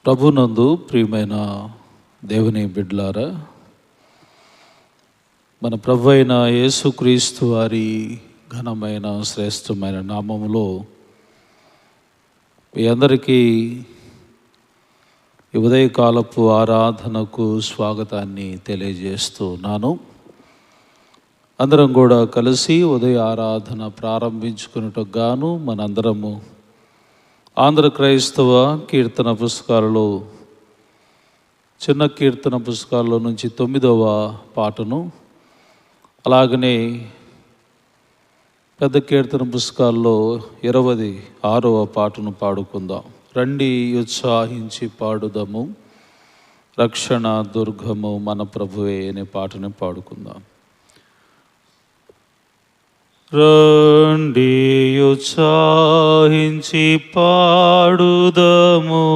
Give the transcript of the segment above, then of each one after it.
ప్రభునందు ప్రియమైన దేవుని బిడ్డలారా, మన ప్రభు అయిన యేసుక్రీస్తు వారి ఘనమైన శ్రేష్టమైన నామములో మీ అందరికీ ఈ ఉదయకాలపు ఆరాధనకు స్వాగతాన్ని తెలియజేస్తున్నాను. అందరం కూడా కలిసి ఉదయ ఆరాధన ప్రారంభించుకున్నట్టుకు గాను మనందరము ఆంధ్ర క్రైస్తవ కీర్తన పుస్తకాలలో చిన్న కీర్తన పుస్తకాల్లో నుంచి 9వ పాటను, అలాగనే పెద్ద కీర్తన పుస్తకాల్లో 26వ పాటను పాడుకుందాం. రండి ఉత్సాహించి పాడుదము, రక్షణ దుర్గము మన ప్రభువే అనే పాటని పాడుకుందాం. రండి ఉత్సాహించి పాడుదము,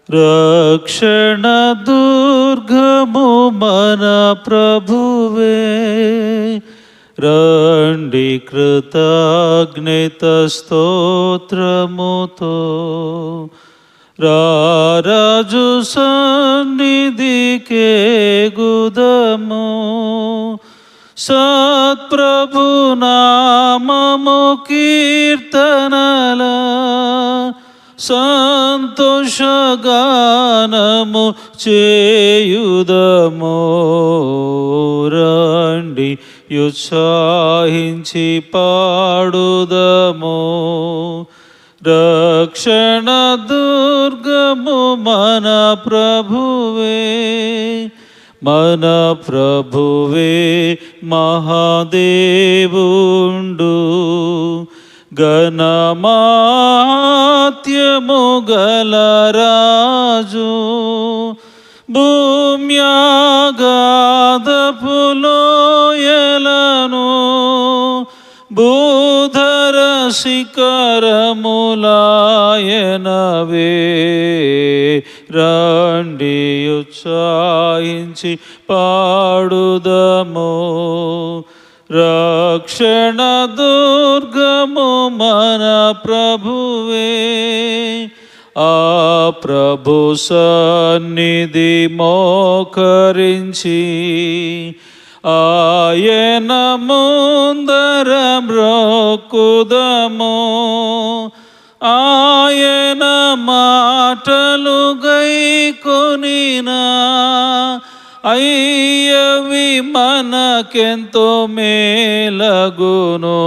రక్షణ దుర్గము మన ప్రభువే. రండి కృతజ్ఞత స్తోత్రముతో రారాజు సన్నిధికే గుదము. సత్ప్రభు నామము కీర్తనల సంతోషగానము చేయుదము. రండి ఉత్సాహించి పాడుదము, రక్షణ దుర్గము మన ప్రభువే. మన ప్రభువే మహాదేవుండు, ఘనమాత్యము గల రాజు. భూమ్యాగాధపు లోయలను భూధర శిఖరములాయనవే. రండి ఉత్సాహించి పాడుదము, రక్షణ దుర్గము మన ప్రభువే. ఆ ప్రభు సన్నిధి మోకరించి ఆయన ముందర మ్రొక్కుదము. ఆయన మాటలు గైకొనినా అయ్యవి మనకెంతో మేలగును.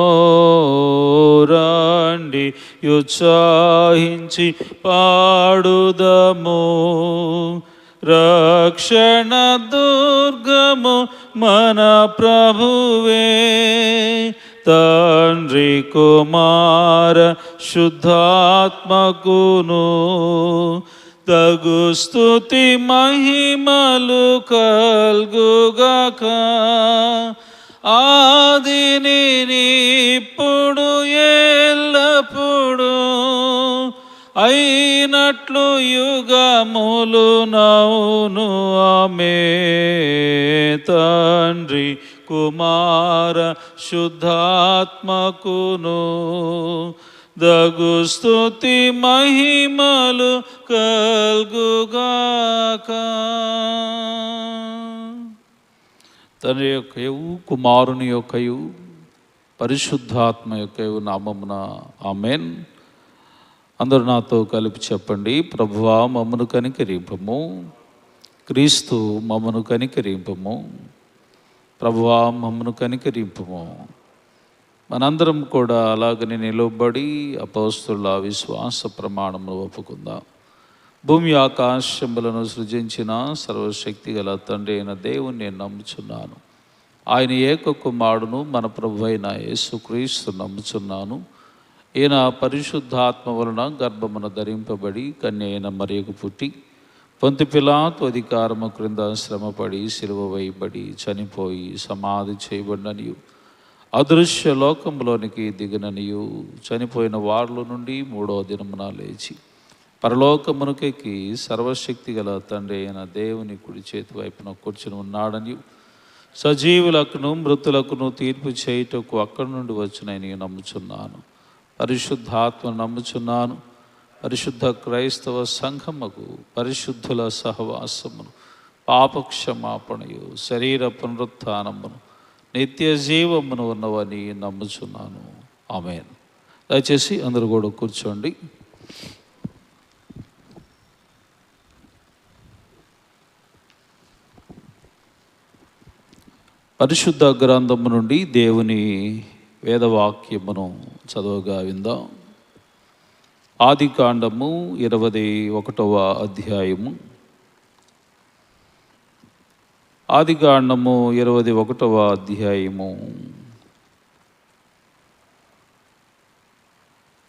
రండి ఉత్సాహించి పాడుదము, రక్షణ దుర్గము మన ప్రభువే. తండ్రి కుమార శుద్ధాత్మకును తగు స్తుతి మహిమలు కల్గుగాక. ఆదిని ఇప్పుడు ఎల్లప్పుడు అయినట్లు యుగములు నౌను. ఆమె తండ్రి కుమార శుద్ధాత్మకును దగు స్తుతి మహిమలు కల్గుగాక. తండ్రి యొక్కయు కుమారుని యొక్కయు పరిశుద్ధాత్మ యొక్కయు నామమున ఆమేన్. అందరూ నాతో కలిపి చెప్పండి. ప్రభువా మమ్మను కనికరింపము, క్రీస్తు మమ్మను కనికరింపము, ప్రభువా మమ్మను కనికరింపము. మనందరం కూడా అలాగనే నిలబడి అపోస్తుల విశ్వాస ప్రమాణమును ఒప్పుకుందాం. భూమి ఆకాశములను సృజించిన సర్వశక్తి గల తండ్రి అయిన దేవుని నేను నమ్ముచున్నాను. ఆయన ఏక కుమారుడును మన ప్రభు అయిన యేసుక్రీస్తు నమ్ముచున్నాను. ఈయన పరిశుద్ధాత్మ వలన గర్భమున ధరింపబడి కన్య అయిన మరియకు పుట్టి పొంతి పిలాతు అధికారము క్రింద శ్రమపడి సిలువ వేయబడి చనిపోయి సమాధి చేయబడిననియు అదృశ్య లోకంలోనికి దిగిననియు చనిపోయిన వారిలో నుండి 3వ దినమున లేచి పరలోకమునకెక్కి సర్వశక్తి గల తండ్రి అయిన దేవుని కుడి చేతి వైపున కూర్చుని ఉన్నాడని, సజీవులకును మృతులకును తీర్పు చేయుటకు అక్కడి నుండి వచ్చినని నమ్ముచున్నాను. పరిశుద్ధాత్మ నమ్ముచున్నాను. పరిశుద్ధ క్రైస్తవ సంఘముకు పరిశుద్ధుల సహవాసమును, పాపక్షమాపణయు, శరీర పునరుత్థానమును, నిత్య జీవమును ఉన్నవని నమ్ముచున్నాను. ఆమేన్. దయచేసి అందరూ కూడా కూర్చోండి. పరిశుద్ధ గ్రంథము నుండి దేవుని వేదవాక్యమును చదవగా విందాం. ఆదికాండము 21వ అధ్యాయము. ఆదికాండము 21వ అధ్యాయము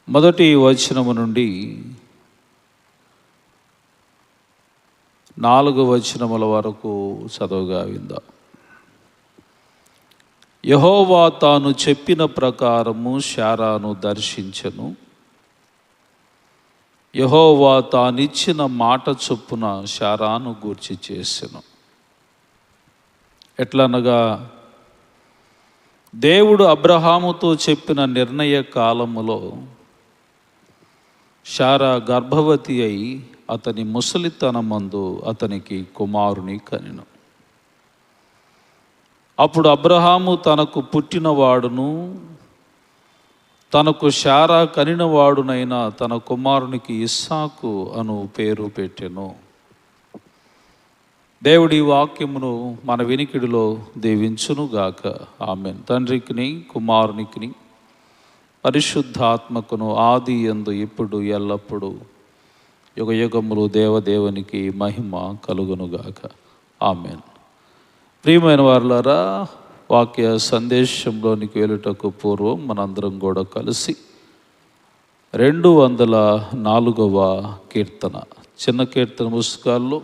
మొదటి వచనము నుండి 4 వచనముల వరకు చదవగా విందాం. యెహోవా తాను చెప్పిన ప్రకారము శారాను దర్శించెను. యెహోవా తానిచ్చిన మాట చొప్పున శారాను గూర్చి చేసెను. ఎట్లనగా, దేవుడు అబ్రహాముతో చెప్పిన నిర్ణయ కాలములో శారా గర్భవతి అయి అతని ముసలితనమందు అతనికి కుమారుని కనెను. అప్పుడు అబ్రహాము తనకు పుట్టినవాడును తనకు శారా కనినవాడునైన తన కుమారునికి ఇస్సాకు అను పేరు పెట్టెను. దేవుడి వాక్యమును మన వినికిడిలో దీవించునుగాక. ఆమేన్. తండ్రికిని కుమారునికిని పరిశుద్ధాత్మకును ఆది యందు ఇప్పుడు ఎల్లప్పుడు యుగయుగములు దేవదేవునికి మహిమ కలుగునుగాక. ఆమేన్. ప్రియమైన వారులారా, వాక్య సందేశంలోనికి వెళ్ళుటకు పూర్వం మనందరం కూడా కలిసి 204వ కీర్తన, చిన్న కీర్తన పుస్తకాల్లో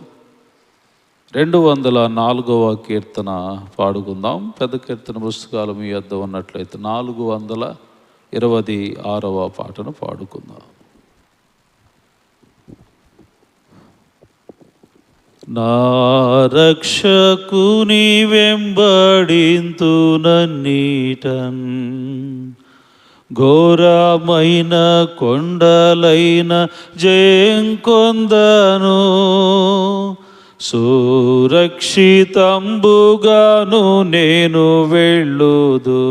204వ కీర్తన పాడుకుందాం. పెద్ద కీర్తన పుస్తకాలు మీ వద్ద ఉన్నట్లయితే 426వ పాటను పాడుకుందాం. నా రక్షకుని వెంబడింతునన్నీటన్, ఘోరమైన కొండలైన జయం కొందను. సురక్షితంబుగాను నేను వెళ్ళుదు,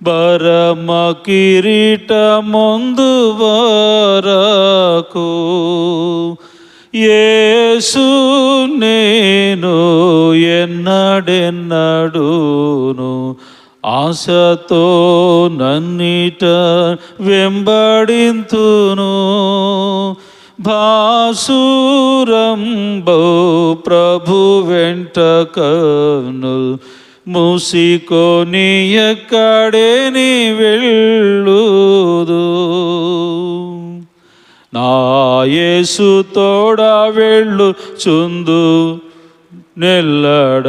బరమ కిరీటమందు వరకు. యేసు నేను ఎన్నడెన్నడూను ఆశతో నన్నిట వెంబడింతును. భాసురంబో ప్రభు వెంట కన్నుల్ మూసికొని ఎక్కడేని వెళ్ళుదు. నా యేసు తోడ వెళ్ళు చుందు నెల్లడ,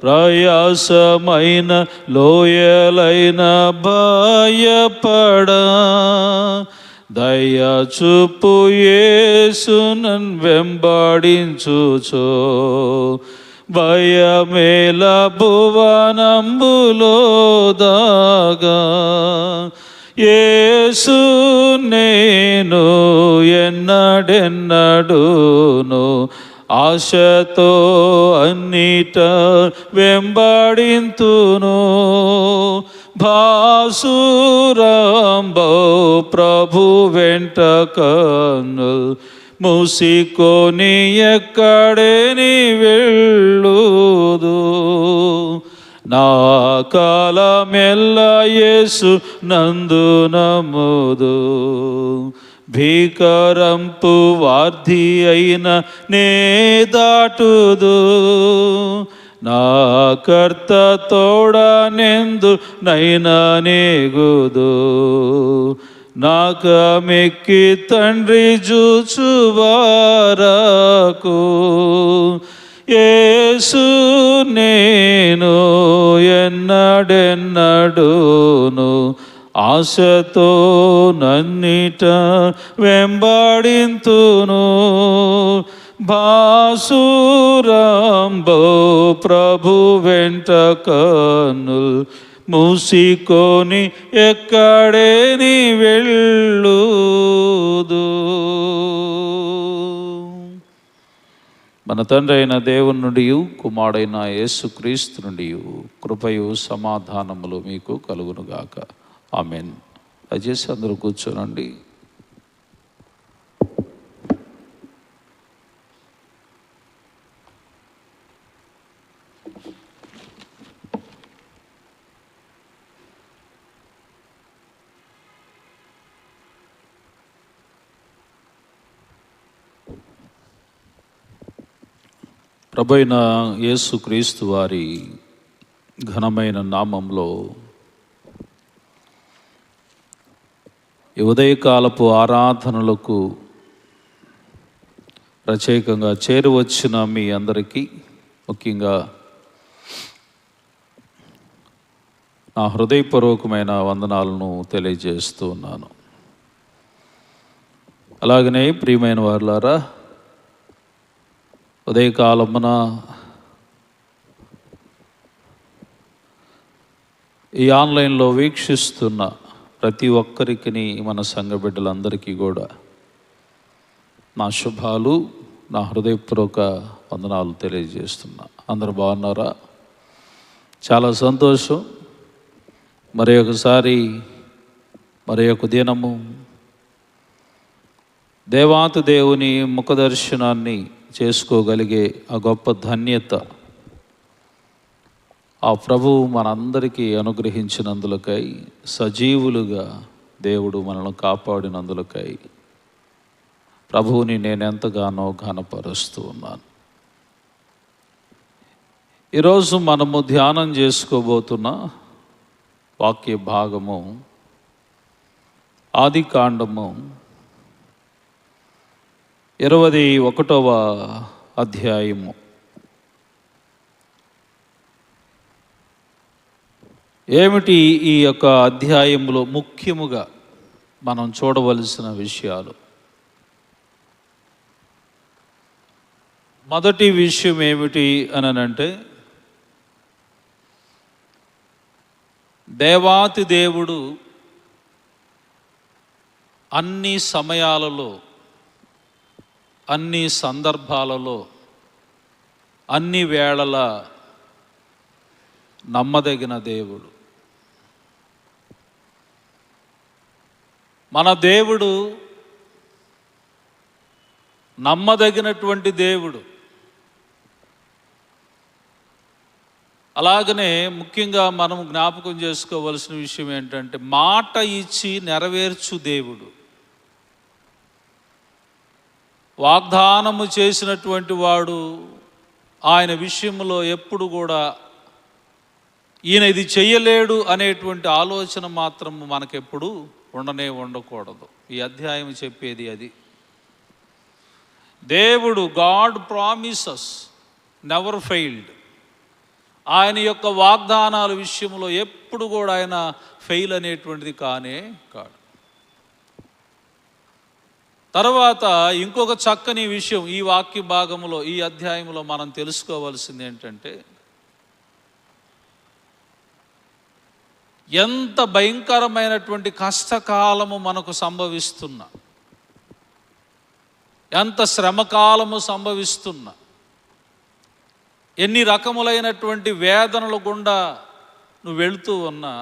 ప్రయాసమైన లోయలైన భయపడ. దయ చూపు యేసు నన్ వెంబడించుచో, భయమేల భువనంబులో దాగా. యేసు నేను ఎన్నడెన్నడూను ఆశతో అన్నిట వెంబడింతును. భాసురంబో ప్రభు వెంట కన్నుల్ మూసికొని ఎక్కడేని వెళ్ళుదు. నా కాలమెల్ల యేసు నందు నమ్ముదు, భీకరంపు వార్ధి అయిన నే దాటుదు. నా కర్త తోడనెందు నైనా నేగుదు, నాకమెక్కి తండ్రి జూచు వరకు. యేసు నేను ఎన్నడెన్నడూను ఆశతో నన్నిట వెంబడింతును. భాసురంబో ప్రభు వెంట కన్నుల్ మూసికొని ఎక్కడేని వెళ్ళుదు. మన తండ్రి అయిన దేవుని నుండి కుమారుడైన యేసుక్రీస్తు నుండి కృపయు సమాధానములు మీకు కలుగునుగాక. ఆమెన్. దయచేసి అందరూ కూర్చోనండి. ప్రభువైన యేసుక్రీస్తు వారి ఘనమైన నామంలో ఈ ఉదయకాలపు ఆరాధనలకు ప్రత్యేకంగా చేరువచ్చిన మీ అందరికీ ముఖ్యంగా నా హృదయపూర్వకమైన వందనాలను తెలియజేస్తూ ఉన్నాను. అలాగనే ప్రియమైన వారులారా, ఉదయకాలమున ఈ ఆన్లైన్లో వీక్షిస్తున్న ప్రతి ఒక్కరికి, మన సంఘ బిడ్డలందరికీ కూడా నా శుభాలు, నా హృదయపూర్వక వందనాలు తెలియజేస్తున్నా. అందరూ బాగున్నారా? చాలా సంతోషం. మరి ఒకసారి మరి ఒక దినము దేవాతి దేవుని ముఖదర్శనాన్ని చేసుకోగలిగే ఆ గొప్ప ధన్యత ఆ ప్రభువు మనందరికీ అనుగ్రహించినందులకై, సజీవులుగా దేవుడు మనల్ని కాపాడినందులకై ప్రభువుని నేను ఎంతగానో ఘనపరుస్తూ ఉన్నాను. ఈరోజు మనము ధ్యానం చేసుకోబోతున్న వాక్య భాగము ఆదికాండము 21వ అధ్యాయము. ఏమిటి ఈ యొక్క అధ్యాయంలో ముఖ్యముగా మనం చూడవలసిన విషయాలు? మొదటి విషయం ఏమిటి అనంటే, దేవాతి దేవుడు అన్ని సమయాలలో, అన్ని సందర్భాలలో, అన్ని వేళల నమ్మదగిన దేవుడు. మన దేవుడు నమ్మదగినటువంటి దేవుడు. అలాగనే ముఖ్యంగా మనం జ్ఞాపకం చేసుకోవలసిన విషయం ఏంటంటే, మాట ఇచ్చి నెరవేర్చు దేవుడు. వాగ్దానము చేసినటువంటి వాడు ఆయన విషయంలో ఎప్పుడు కూడా ఈయన ఇది చెయ్యలేడు అనేటువంటి ఆలోచన మాత్రం మనకెప్పుడు ఉండకూడదు. ఈ అధ్యాయం చెప్పేది అది. దేవుడు, గాడ్ ప్రామిసెస్ నెవర్ ఫెయిల్డ్. ఆయన యొక్క వాగ్దానాల విషయంలో ఎప్పుడు కూడా ఆయన ఫెయిల్ అనేటువంటిది కానే కాదు. తర్వాత ఇంకొక చక్కని విషయం ఈ వాక్య భాగంలో, ఈ అధ్యాయంలో మనం తెలుసుకోవాల్సింది ఏంటంటే, ఎంత భయంకరమైనటువంటి కష్టకాలము మనకు సంభవిస్తున్నా, ఎంత శ్రమకాలము సంభవిస్తున్నా, ఎన్ని రకములైనటువంటి వేదనలు గుండా నువ్వు వెళుతూ ఉన్నా,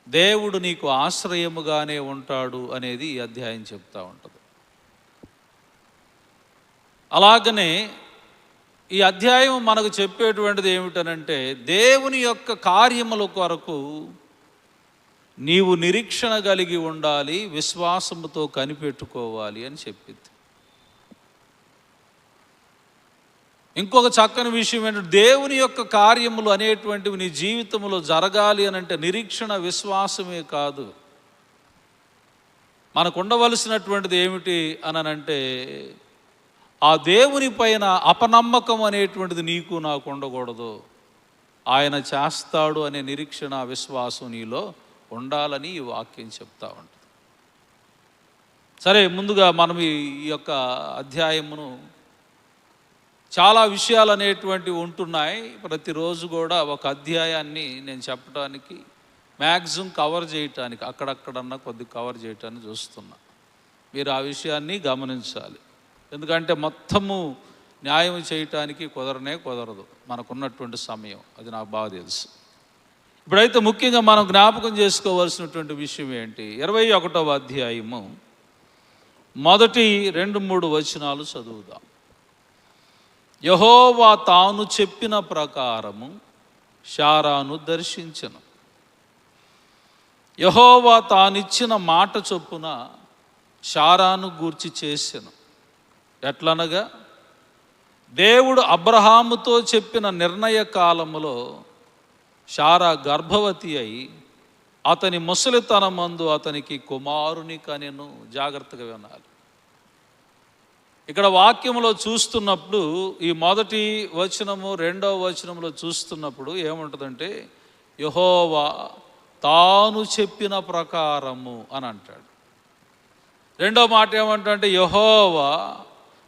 దేవుడు నీకు ఆశ్రయముగానే ఉంటాడు అనేది ఈ అధ్యాయం చెప్తూ ఉంటుంది. అలాగనే ఈ అధ్యాయం మనకు చెప్పేటువంటిది ఏమిటనంటే, దేవుని యొక్క కార్యముల కొరకు నీవు నిరీక్షణ కలిగి ఉండాలి, విశ్వాసముతో కనిపెట్టుకోవాలి అని చెప్పింది. ఇంకొక చక్కని విషయం ఏంటంటే, దేవుని యొక్క కార్యములు అనేటువంటివి నీ జీవితంలో జరగాలి అని అంటే నిరీక్షణ, విశ్వాసమే కాదు. మనకు ఉండవలసినటువంటిది ఏమిటి అనంటే, ఆ దేవుని పైన అపనమ్మకం అనేటువంటిది నీకు నాకు ఉండకూడదు. ఆయన చేస్తాడు అనే నిరీక్షణ, విశ్వాసం నీలో ఉండాలని ఈ వాక్యం చెప్తా ఉంటుంది. సరే, ముందుగా మనం ఈ యొక్క అధ్యాయమును చాలా విషయాలు అనేటువంటివి ఉంటున్నాయి. ప్రతిరోజు కూడా ఒక అధ్యాయాన్ని నేను చెప్పడానికి మ్యాక్సిమం కవర్ చేయటానికి అక్కడక్కడన్నా కొద్ది కవర్ చేయటానికి చూస్తున్నా. మీరు ఆ విషయాన్ని గమనించాలి. ఎందుకంటే మొత్తము న్యాయం చేయటానికి కుదరదు మనకున్నటువంటి సమయం. అది నాకు బాగా తెలుసు. ఇప్పుడైతే ముఖ్యంగా మనం జ్ఞాపకం చేసుకోవాల్సినటువంటి విషయం ఏంటి? 21వ అధ్యాయము మొదటి 2-3 వచనాలు చదువుదాం. యెహోవా తాను చెప్పిన ప్రకారము శారాను దర్శించెను. యెహోవా తానిచ్చిన మాట చొప్పున శారాను గూర్చి చేసెను. ఎట్లనగా, దేవుడు అబ్రహాముతో చెప్పిన నిర్ణయ కాలములో శారా గర్భవతి అయి అతని ముసలితనమందు అతనికి కుమారుని కనెను. జాగ్రత్తగా వినాలి. ఇక్కడ వాక్యంలో చూస్తున్నప్పుడు ఈ మొదటి వచనము 2వ వచనంలో చూస్తున్నప్పుడు ఏముంటుందంటే, యెహోవా తాను చెప్పిన ప్రకారము అని అంటాడు. రెండో మాట ఏమంటే, యెహోవా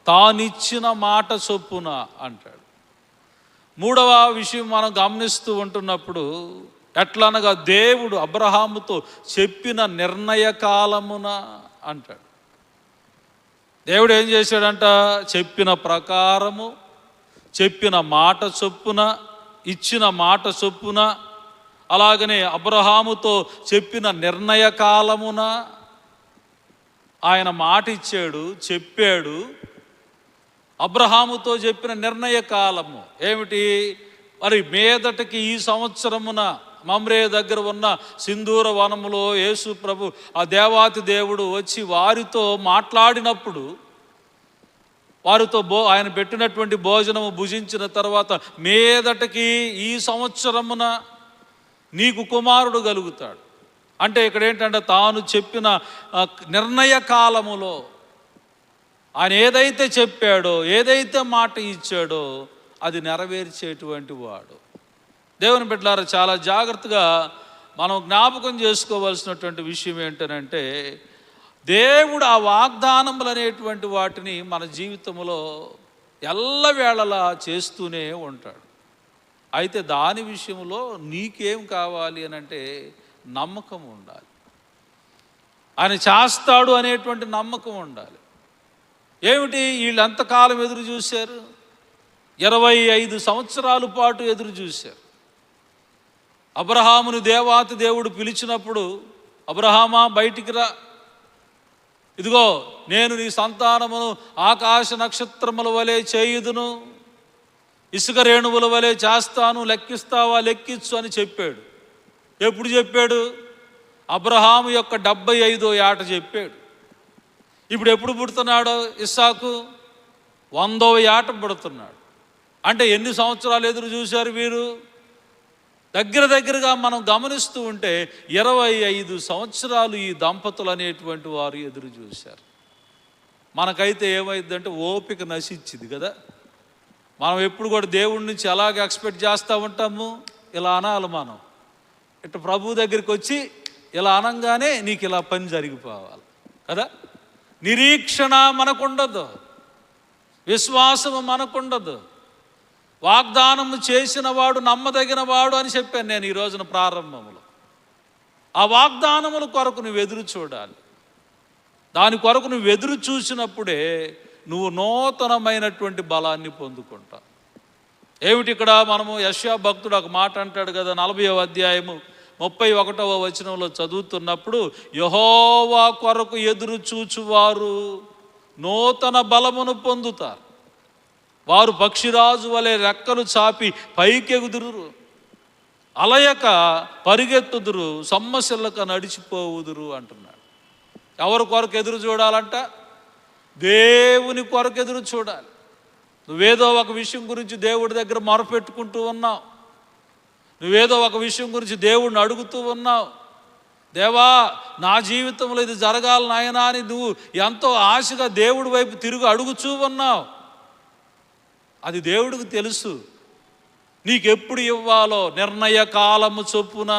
తానిచ్చిన మాట చొప్పున అంటాడు. మూడవ విషయం మనం గమనిస్తూ ఉంటున్నప్పుడు, ఎట్లనగా దేవుడు అబ్రహాముతో చెప్పిన నిర్ణయ కాలమున అంటాడు. దేవుడు ఏం చేశాడంట? చెప్పిన ప్రకారము, చెప్పిన మాట చొప్పున, ఇచ్చిన మాట చొప్పున, అలాగనే అబ్రహాముతో చెప్పిన నిర్ణయ కాలమున ఆయన మాట ఇచ్చాడు, చెప్పాడు. అబ్రహాముతో చెప్పిన నిర్ణయ కాలము ఏమిటి? మరి మీదటికి ఈ సంవత్సరమున మమ్రే దగ్గర ఉన్న సింధూర వనములో యేసు ప్రభు ఆ దేవాతి దేవుడు వచ్చి వారితో మాట్లాడినప్పుడు, వారితో ఆయన పెట్టినటువంటి భోజనము భుజించిన తర్వాత, మీదటికి ఈ సంవత్సరమున నీకు కుమారుడు కలుగుతాడు అంటే ఇక్కడ ఏంటంటే, తాను చెప్పిన నిర్ణయ కాలములో ఆయన ఏదైతే చెప్పాడో, ఏదైతే మాట ఇచ్చాడో అది నెరవేర్చేటువంటి వాడు. దేవుని బిడ్డలారా, చాలా జాగ్రత్తగా మనం జ్ఞాపకం చేసుకోవాల్సినటువంటి విషయం ఏంటనంటే, దేవుడు ఆ వాగ్దానములు అనేటువంటి వాటిని మన జీవితంలో ఎల్లవేళలా చేస్తూనే ఉంటాడు. అయితే దాని విషయంలో నీకేం కావాలి అని అంటే నమ్మకం ఉండాలి. ఆయన చేస్తాడు అనేటువంటి నమ్మకం ఉండాలి. ఏమిటి? వీళ్ళు ఎంతకాలం ఎదురు చూశారు? 25 సంవత్సరాల పాటు ఎదురు చూశారు. అబ్రహాముని దేవాతి దేవుడు పిలిచినప్పుడు, అబ్రహామా బయటికి రా, ఇదిగో నేను నీ సంతానమును ఆకాశ నక్షత్రముల వలె చేయుదును, ఇసుక రేణువుల వలె చేస్తాను, లెక్కిస్తావా? లెక్కించు అని చెప్పాడు. ఎప్పుడు చెప్పాడు? అబ్రహాము యొక్క 75వ ఏట చెప్పాడు. ఇప్పుడు ఎప్పుడు పుడుతున్నాడు ఇస్సాకు? 100వ ఏట పుడుతున్నాడు. అంటే ఎన్ని సంవత్సరాలు ఎదురు చూశారు వీరు? దగ్గరగా మనం గమనిస్తూ ఉంటే 25 సంవత్సరాలు ఈ దంపతులు అనేటువంటి వారు ఎదురు చూశారు. మనకైతే ఏమైందంటే ఓపిక నశించింది కదా. మనం ఎప్పుడు కూడా దేవుడి నుంచి ఎలాగ ఎక్స్పెక్ట్ చేస్తూ ఉంటాము? ఇలా అనాలి మనం. ఇటు ప్రభు దగ్గరికి వచ్చి ఇలా అనంగానే నీకు ఇలా పని జరిగిపోవాలి కదా. నిరీక్షణ మనకుండదు, విశ్వాసము మనకుండదు. వాగ్దానము చేసిన వాడు నమ్మదగిన వాడు అని చెప్పాను నేను ఈ రోజున ప్రారంభంలో. ఆ వాగ్దానముల కొరకు నువ్వు ఎదురు చూడాలి. దాని కొరకు నువ్వు ఎదురు చూసినప్పుడే నువ్వు నూతనమైనటువంటి బలాన్ని పొందుకుంటావు. ఏమిటి ఇక్కడ మనము యెషయా భక్తుడు ఒక మాట అంటాడు కదా, 40వ అధ్యాయము 31వ వచనంలో చదువుతున్నప్పుడు, యెహోవా కొరకు ఎదురు చూచువారు నూతన బలమును పొందుతారు, వారు పక్షిరాజు వలె రెక్కలు చాపి పైకెగుదురు, అలయక పరిగెత్తుదురు, సొమ్మసిల్లక నడిచిపోవుదురు అంటున్నాడు. ఎవరి కొరకు ఎదురు చూడాలంట? దేవుని కొరకు ఎదురు చూడాలి. నువ్వేదో ఒక విషయం గురించి దేవుడి దగ్గర మొరపెట్టుకుంటూ ఉన్నావు, నువ్వేదో ఒక విషయం గురించి దేవుడిని అడుగుతూ ఉన్నావు. దేవా, నా జీవితంలో ఇది జరగాలి నాయనా అని నువ్వు ఎంతో ఆశగా దేవుడి వైపు తిరిగి అడుగుచూ ఉన్నావు. అది దేవుడికి తెలుసు. నీకెప్పుడు ఇవ్వాలో నిర్ణయ కాలము చొప్పున,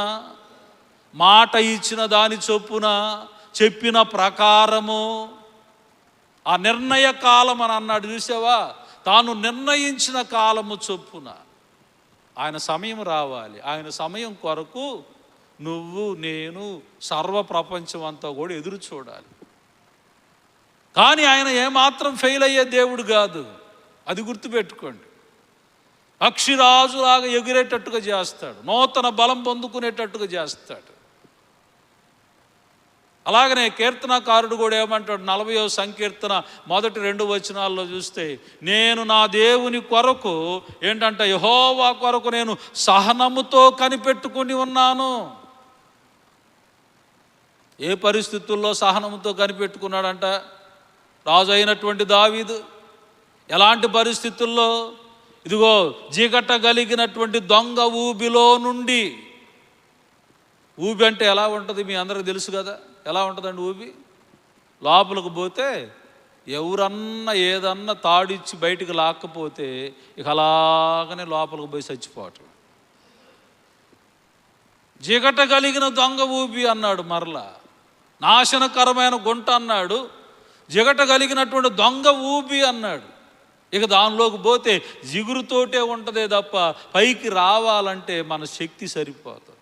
మాట ఇచ్చిన దాని చొప్పున, చెప్పిన ప్రకారము. ఆ నిర్ణయ కాలం అని అన్నాడు చూసావా? తాను నిర్ణయించిన కాలము చొప్పున ఆయన సమయం రావాలి. ఆయన సమయం కొరకు నువ్వు నేను సర్వ ప్రపంచం అంతా కూడా ఎదురు చూడాలి. కానీ ఆయన ఏమాత్రం ఫెయిల్ అయ్యే దేవుడు కాదు, అది గుర్తుపెట్టుకోండి. పక్షిరాజులాగా ఎగిరేటట్టుగా చేస్తాడు, నూతన బలం పొందుకునేటట్టుగా చేస్తాడు. అలాగనే కీర్తనకారుడు కూడా ఏమంటాడు, 40వ సంకీర్తన మొదటి 2 వచనాల్లో చూస్తే, నేను నా దేవుని కొరకు ఏంటంటే యెహోవా కొరకు నేను సహనముతో కనిపెట్టుకుని ఉన్నాను. ఏ పరిస్థితుల్లో సహనముతో కనిపెట్టుకున్నాడంట రాజు అయినటువంటి దావీదు? ఎలాంటి పరిస్థితుల్లో? ఇదిగో చీకట కలిగినటువంటి దొంగ ఊబిలో నుండి. ఊబి అంటే ఎలా ఉంటుంది మీ అందరికి తెలుసు కదా, ఎలా ఉంటుందండి ఊబి? లోపలికి పోతే ఎవరన్నా ఏదన్నా తాడిచ్చి బయటికి లాక్కపోతే ఇక అలాగనే లోపలికి పోయి చచ్చిపోవటం. చీకట కలిగిన దొంగ ఊబి అన్నాడు, మరలా నాశనకరమైన గుంట అన్నాడు, జిగట కలిగినటువంటి దొంగ ఊబి అన్నాడు. ఇక దానిలోకి పోతే జిగురుతోటే ఉంటుందే తప్ప పైకి రావాలంటే మన శక్తి సరిపోతుంది.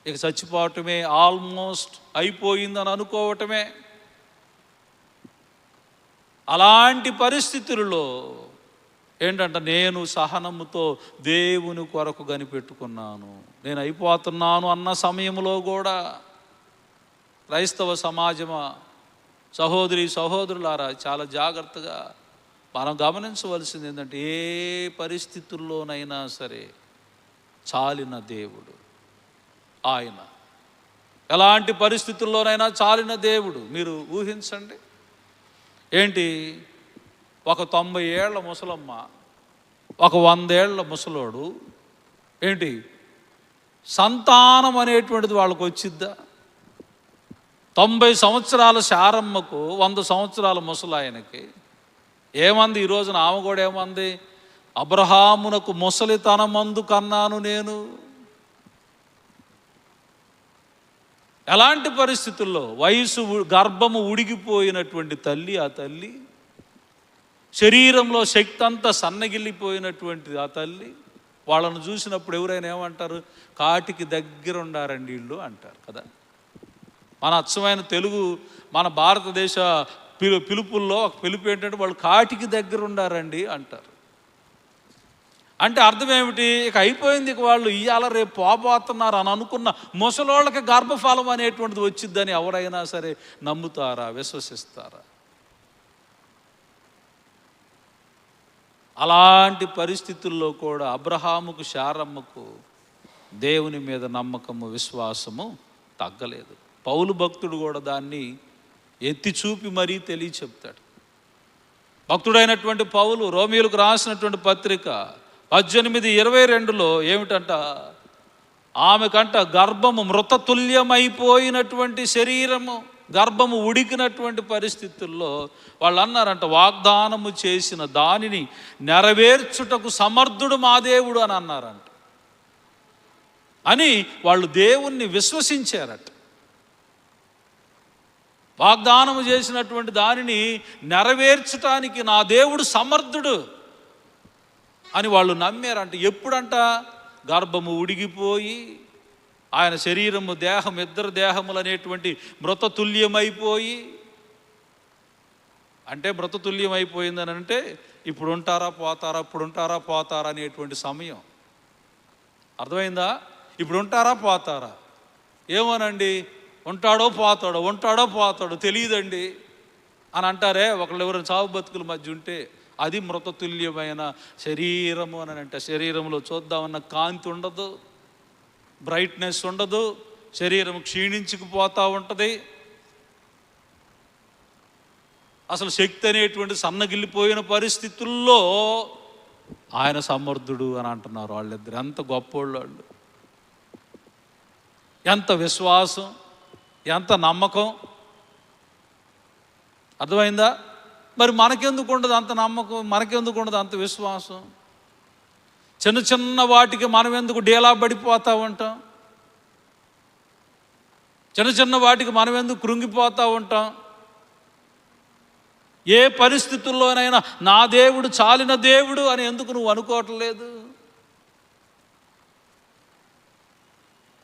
ఇక చచ్చిపోవటమే, ఆల్మోస్ట్ అయిపోయిందని అనుకోవటమే. అలాంటి పరిస్థితులలో ఏంటంటే నేను సహనముతో దేవుని కొరకు కనిపెట్టుకున్నాను, నేను అయిపోతున్నాను అన్న సమయంలో కూడా క్రైస్తవ సమాజమా, సహోదరి సహోదరులారా, చాలా జాగ్రత్తగా మనం గమనించవలసింది ఏంటంటే ఏ పరిస్థితుల్లోనైనా సరే చాలిన దేవుడు ఆయన. ఎలాంటి పరిస్థితుల్లోనైనా చాలిన దేవుడు. మీరు ఊహించండి, ఏంటి ఒక 90 ఏళ్ల ముసలమ్మ, ఒక 100 ఏళ్ల ముసలోడు, ఏంటి సంతానం అనేటువంటిది వాళ్ళకు వచ్చిద్దా? 90 సంవత్సరాల శారమ్మకు 100 సంవత్సరాల ముసలాయనకి ఏమంది? ఈ రోజున ఆమె కూడా ఏమంది? అబ్రహామునకు ముసలితనమందు కన్నాను నేను. ఎలాంటి పరిస్థితుల్లో? వయసు గర్భము ఉడిగిపోయినటువంటి తల్లి, ఆ తల్లి శరీరంలో శక్తి అంతా సన్నగిల్లిపోయినటువంటి ఆ తల్లి. వాళ్ళను చూసినప్పుడు ఎవరైనా ఏమంటారు? కాటికి దగ్గర ఉండారండి వీళ్ళు అంటారు కదా. మన అచ్చమైన తెలుగు, మన భారతదేశ పిలుపుల్లో ఒక పిలుపు ఏంటంటే వాళ్ళు కాటికి దగ్గర ఉండారండి అంటారు. అంటే అర్థం ఏమిటి? ఇక అయిపోయింది, ఇక వాళ్ళు ఇవాళ రేపు పోబోతున్నారు అని అనుకున్న ముసలోళ్ళకి గర్భఫలం అనేటువంటిది వచ్చిద్దని ఎవరైనా సరే నమ్ముతారా, విశ్వసిస్తారా? అలాంటి పరిస్థితుల్లో కూడా అబ్రహాముకు శారమ్మకు దేవుని మీద నమ్మకము, విశ్వాసము తగ్గలేదు. పౌలు భక్తుడు కూడా దాన్ని ఎత్తి చూపి మరీ తెలియ చెప్తాడు. భక్తుడైనటువంటి పౌలు రోమీయులకు రాసినటువంటి పత్రిక 18:22లో ఏమిటంట? ఆమెకంట గర్భము మృతతుల్యమైపోయినటువంటి శరీరము, గర్భము ఉడికినటువంటి పరిస్థితుల్లో వాళ్ళు అన్నారంట, వాగ్దానము చేసిన దానిని నెరవేర్చుటకు సమర్థుడు మా దేవుడు అని అన్నారంట. అని వాళ్ళు దేవుణ్ణి విశ్వసించారట. వాగ్దానము చేసినటువంటి దానిని నెరవేర్చటానికి నా దేవుడు సమర్థుడు అని వాళ్ళు నమ్మారంట. ఎప్పుడంట? గర్భము ఉడిగిపోయి ఆయన శరీరము, దేహం, ఇద్దరు దేహములు అనేటువంటి మృతతుల్యమైపోయి. అంటే మృతతుల్యమైపోయిందని అంటే ఇప్పుడు ఉంటారా పోతారా, ఇప్పుడు ఉంటారా పోతారా అనేటువంటి సమయం. అర్థమైందా? ఇప్పుడు ఉంటారా పోతారా? ఏమోనండి, ఉంటాడో పోతాడో, ఉంటాడో పోతాడో తెలియదండి అని అంటారే ఒకళ్ళు. ఎవరైనా చావు బతుకుల మధ్య ఉంటే అది మృతతుల్యమైన శరీరము అని అంటే. శరీరంలో చూద్దామన్న కాంతి ఉండదు, బ్రైట్నెస్ ఉండదు, శరీరం క్షీణించుకుపోతూ ఉంటుంది. అసలు శక్తి అనేటువంటి సన్నగిల్లిపోయిన పరిస్థితుల్లో ఆయన సమర్థుడు అని అంటున్నారు వాళ్ళిద్దరు. ఎంత గొప్పోళ్ళు వాళ్ళు, ఎంత విశ్వాసం, ఎంత నమ్మకం. అర్థమైందా? మరి మనకెందుకు ఉండదు అంత నమ్మకం, మనకెందుకు ఉండదు అంత విశ్వాసం? చిన్న చిన్న వాటికి మనం ఎందుకు డేలా పడిపోతూ ఉంటాం? చిన్న చిన్న వాటికి మనం ఎందుకు కృంగిపోతూ ఉంటాం? ఏ పరిస్థితుల్లోనైనా నా దేవుడు చాలిన దేవుడు అని ఎందుకు నువ్వు అనుకోవట్లేదు?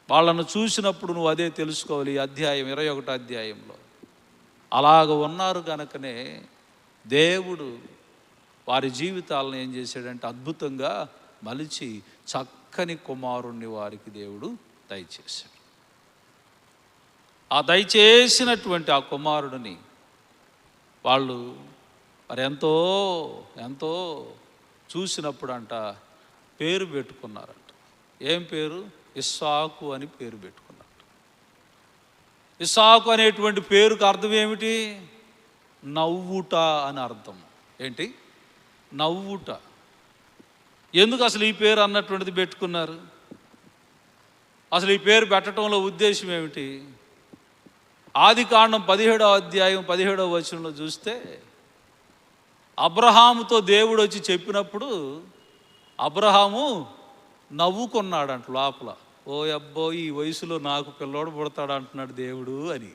వాళ్ళను చూసినప్పుడు నువ్వు అదే తెలుసుకోవాలి. ఈ అధ్యాయం 21 అధ్యాయంలో అలాగ ఉన్నారు కనుకనే దేవుడు వారి జీవితాలను ఏం చేశాడంటే అద్భుతంగా మలిచి చక్కని కుమారుణ్ణి వారికి దేవుడు దయచేశాడు. ఆ దయచేసినటువంటి ఆ కుమారుడిని వాళ్ళు మరి ఎంతో ఎంతో చూసినప్పుడు అంట పేరు పెట్టుకున్నారంట. ఏం పేరు? ఇస్సాకు అని పేరు పెట్టుకున్నారు. ఇస్సాకు అనేటువంటి పేరుకు అర్థం ఏమిటి? నవ్వుట అని అర్థం. ఏంటి? నవ్వుట. ఎందుకు అసలు ఈ పేరు అన్నటువంటిది పెట్టుకున్నారు? అసలు ఈ పేరు పెట్టడంలో ఉద్దేశం ఏమిటి? ఆదికాండం 17వ అధ్యాయం 17వ వచనంలో చూస్తే అబ్రహాముతో దేవుడు వచ్చి చెప్పినప్పుడు అబ్రహాము నవ్వుకున్నాడంట లోపల. ఓ అబ్బో, ఈ వయసులో నాకు పిల్లోడు పుడతాడు అంటున్నాడు దేవుడు అని.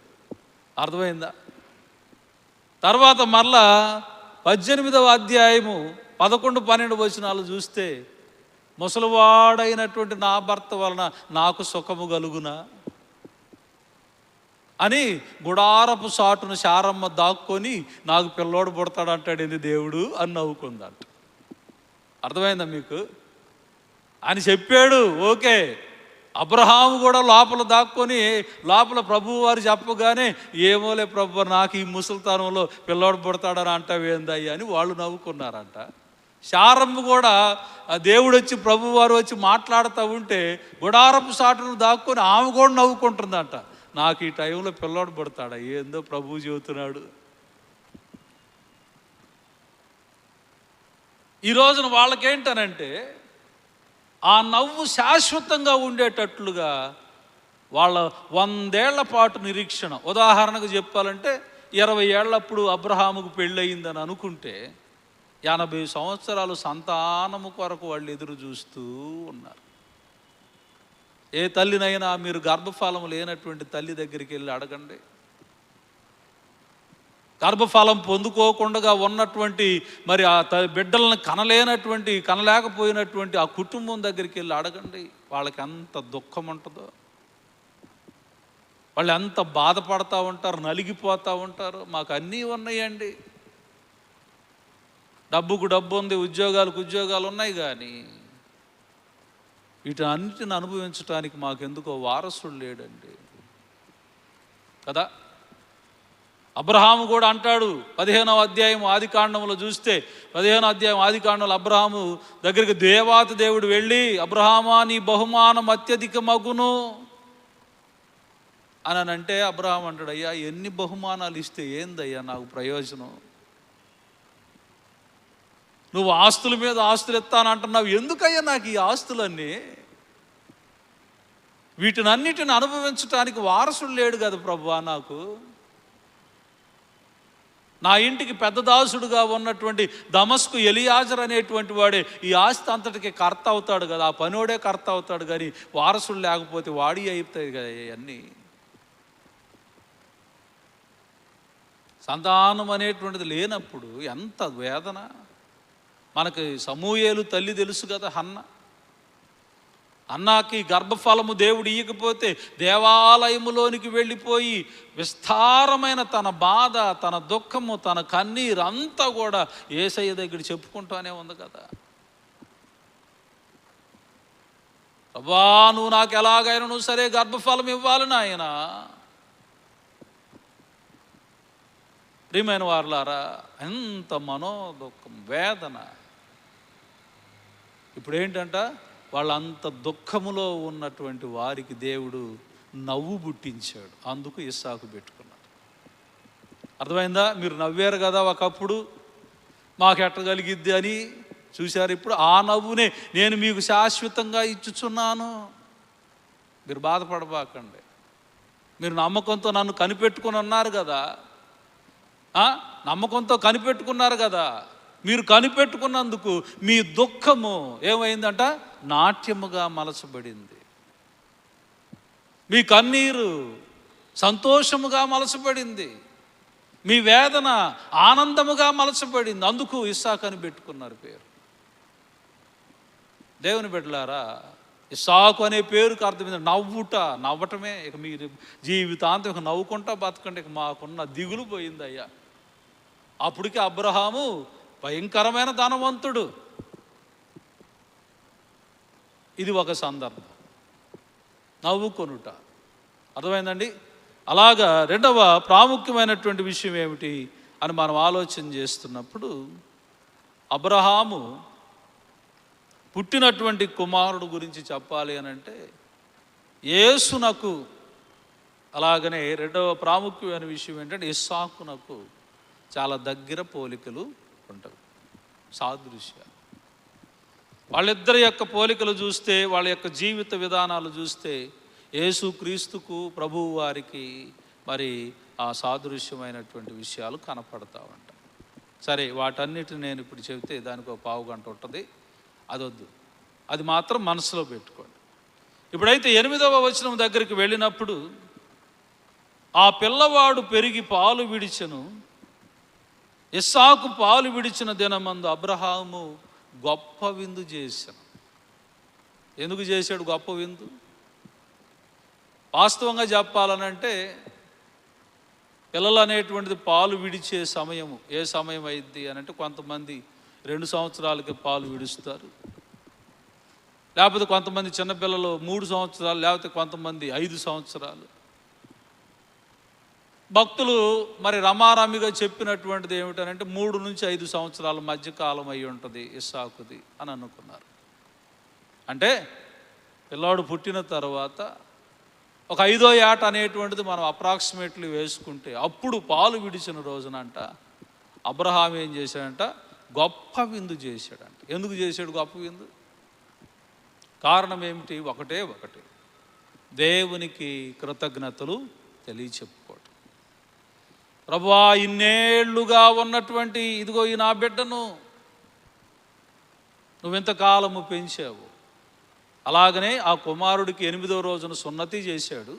అర్థమైందా? తర్వాత మరలా 18వ అధ్యాయము 11, 12 వచనాలు చూస్తే ముసలివాడైనటువంటి నా భర్త వలన నాకు సుఖము కలుగునా అని గుడారపు సాటును శారమ్మ దాక్కొని నాకు పిల్లోడు పుడతాడు అంటాడేంది దేవుడు అని నవ్వుకుందంట. అర్థమైందా మీకు? అని చెప్పాడు, ఓకే. అబ్రహాము కూడా లోపల దాక్కొని లోపల ప్రభువు వారు చెప్పగానే ఏమోలే ప్రభు, నాకు ఈ ముసలితనంలో పిల్లోడు పుడతాడని అంటావేందయ్యా అని వాళ్ళు నవ్వుకున్నారంట. శారమ్మ కూడా దేవుడు వచ్చి ప్రభువు వారు వచ్చి మాట్లాడుతూ ఉంటే గుడారపు సాటును దాక్కొని ఆమె కూడా నవ్వుకుంటుందంట. నాకు ఈ టైంలో పిల్లోడు పుడతాడా, ఏందో ప్రభువు చెబుతున్నాడు. ఈ రోజున వాళ్ళకేంటనంటే ఆ నవ్వు శాశ్వతంగా ఉండేటట్లుగా వాళ్ళ 100 ఏళ్ల పాటు నిరీక్షణ. ఉదాహరణకు చెప్పాలంటే 20 ఏళ్ళప్పుడు అబ్రహాముకు పెళ్ళయిందని అనుకుంటే 80 సంవత్సరాలు సంతానము కొరకు వాళ్ళు ఎదురు చూస్తూ ఉన్నారు. ఏ తల్లినైనా మీరు గర్భఫలం లేనటువంటి తల్లి దగ్గరికి వెళ్ళి అడగండి. గర్భఫలం పొందుకోకుండా ఉన్నటువంటి మరి ఆ బిడ్డలను కనలేకపోయినటువంటి ఆ కుటుంబం దగ్గరికి వెళ్ళి అడగండి. వాళ్ళకి ఎంత దుఃఖం ఉంటుందో, వాళ్ళు ఎంత బాధపడతా ఉంటారు, నలిగిపోతూ ఉంటారు. మాకు అన్నీ ఉన్నాయండి, డబ్బుకు డబ్బు ఉంది, ఉద్యోగాలకు ఉద్యోగాలు ఉన్నాయి, కానీ వీటన్నిటిని అనుభవించడానికి మాకెందుకో వారసుడు లేడండి కదా. అబ్రహాము కూడా అంటాడు 15వ అధ్యాయం ఆదికాండంలో చూస్తే 15వ అధ్యాయం ఆదికాండంలో అబ్రహాము దగ్గరికి దేవాతి దేవుడు వెళ్ళి, అబ్రహామా నీ బహుమానం అత్యధిక మగును అని అంటే అబ్రహాం అంటాడు, అయ్యా ఎన్ని బహుమానాలు ఇస్తే ఏందయ్యా నాకు ప్రయోజనం? నువ్వు ఆస్తుల మీద ఆస్తులు ఎత్తానంటున్నావు, ఎందుకయ్యా నాకు ఈ ఆస్తులన్నీ? వీటినన్నిటిని అనుభవించడానికి వారసుడు లేడు కదా ప్రభువా నాకు. నా ఇంటికి పెద్ద దాసుడుగా ఉన్నటువంటి దమస్కు ఎలియాజర్ అనేటువంటి వాడే ఈ ఆస్తి అంతటికి కర్త అవుతాడు కదా, ఆ పనోడే కర్త అవుతాడు, కానీ వారసుడు లేకపోతే వాడి అయిపోతాయి కదా ఇవన్నీ. సంతానం అనేటువంటిది లేనప్పుడు ఎంత వేదన. మనకి సమూయేలు తల్లి తెలుసు కదా, అన్నాకి గర్భఫలము దేవుడు ఇయ్యకపోతే దేవాలయములోనికి వెళ్ళిపోయి విస్తారమైన తన బాధ, తన దుఃఖము, తన కన్నీరు అంతా కూడా యేసయ్య దగ్గర చెప్పుకుంటానే ఉంది కదా. అబ్బా నువ్వు నాకు ఎలాగైనా నువ్వు సరే గర్భఫలం ఇవ్వాలి నాయన. ప్రియమైన వారలారా, ఎంత మనోదుఃఖం, వేదన. ఇప్పుడు ఏంటంట, వాళ్ళంత దుఃఖములో ఉన్నటువంటి వారికి దేవుడు నవ్వు పుట్టించాడు. అందుకు ఇస్సాకు పెట్టుకున్నాడు. అర్థమైందా? మీరు నవ్వారు కదా ఒకప్పుడు, మాకు ఎట్టగలిగిద్ది అని చూశారు. ఇప్పుడు ఆ నవ్వునే నేను మీకు శాశ్వతంగా ఇచ్చుచున్నాను. మీరు బాధపడబాకండి. మీరు నమ్మకంతో నన్ను కనిపెట్టుకుని ఉన్నారు కదా, నమ్మకంతో కనిపెట్టుకున్నారు కదా. మీరు కనిపెట్టుకున్నందుకు మీ దుఃఖము ఏమైందంట, నాట్యముగా మలచబడింది. మీ కన్నీరు సంతోషముగా మలచబడింది. మీ వేదన ఆనందముగా మలచబడింది, అందుకు ఇస్సాకు అని పెట్టుకున్నారు పేరు. దేవుని బిడ్డలారా, ఇస్సాకు అనే పేరుకు అర్థం ఏంటంటే నవ్వటమే. ఇక మీరు జీవితాంతం ఇక నవ్వుకుంటా బతకండి, ఇక మాకున్న దిగులు పోయింది అయ్యా. అప్పటికి అబ్రహాము భయంకరమైన ధనవంతుడు. ఇది ఒక సందర్భం, నవ్వుకొనుట. అర్థమైందండి? అలాగా రెండవ ప్రాముఖ్యమైనటువంటి విషయం ఏమిటి అని మనం ఆలోచన చేస్తున్నప్పుడు, అబ్రహాము పుట్టినటువంటి కుమారుడు గురించి చెప్పాలి అని అంటే యేసునకు, అలాగనే రెండవ ప్రాముఖ్యమైన విషయం ఏంటంటే ఇస్సాకునకు చాలా దగ్గర పోలికలు ఉంటాయి, సాదృశ్యాలు. వాళ్ళిద్దరి యొక్క పోలికలు చూస్తే, వాళ్ళ యొక్క జీవిత విధానాలు చూస్తే యేసుక్రీస్తుకు ప్రభువు వారికి మరి ఆ సాదృశ్యమైనటువంటి విషయాలు కనపడతా ఉంటాయి. సరే, వాటన్నిటిని నేను ఇప్పుడు చెబితే దానికి ఒక పావు గంట ఉంటుంది, అదొద్దు, అది మాత్రం మనసులో పెట్టుకోండి. ఇప్పుడైతే 8వ వచనం దగ్గరికి వెళ్ళినప్పుడు, ఆ పిల్లవాడు పెరిగి పాలు విడిచెను, ఇస్సాకు పాలు విడిచిన దినమందు అబ్రహాము గొప్ప విందు చేశాను. ఎందుకు చేశాడు గొప్ప విందు? వాస్తవంగా చెప్పాలనంటే పిల్లలు అనేటువంటిది పాలు విడిచే సమయము ఏ సమయం అయింది అని అంటే, కొంతమంది 2 సంవత్సరాలకి పాలు విడుస్తారు, లేకపోతే కొంతమంది చిన్నపిల్లలు 3 సంవత్సరాలు, లేకపోతే కొంతమంది 5 సంవత్సరాలు. భక్తులు మరి రమారమిగా చెప్పినటువంటిది ఏమిటనంటే 3 నుంచి 5 సంవత్సరాల మధ్యకాలం అయి ఉంటుంది ఇస్సాకుది అని అనుకున్నారు. అంటే పిల్లాడు పుట్టిన తర్వాత ఒక 5వ ఏట అనేటువంటిది మనం అప్రాక్సిమేట్లీ వేసుకుంటే, అప్పుడు పాలు విడిచిన రోజునంట అబ్రహాం ఏం చేశాడంట? గొప్ప విందు చేశాడంట. ఎందుకు చేశాడు గొప్ప విందు? కారణం ఏమిటి? ఒకటే, దేవునికి కృతజ్ఞతలు తెలియచెప్పుకోవటం. ప్రభువా, ఇన్నేళ్లుగా ఉన్నటువంటి ఇదిగో ఈ నా బిడ్డను నువ్వెంతకాలము పెంచావు. అలాగనే ఆ కుమారుడికి 8వ రోజున సున్నతి చేశాడు.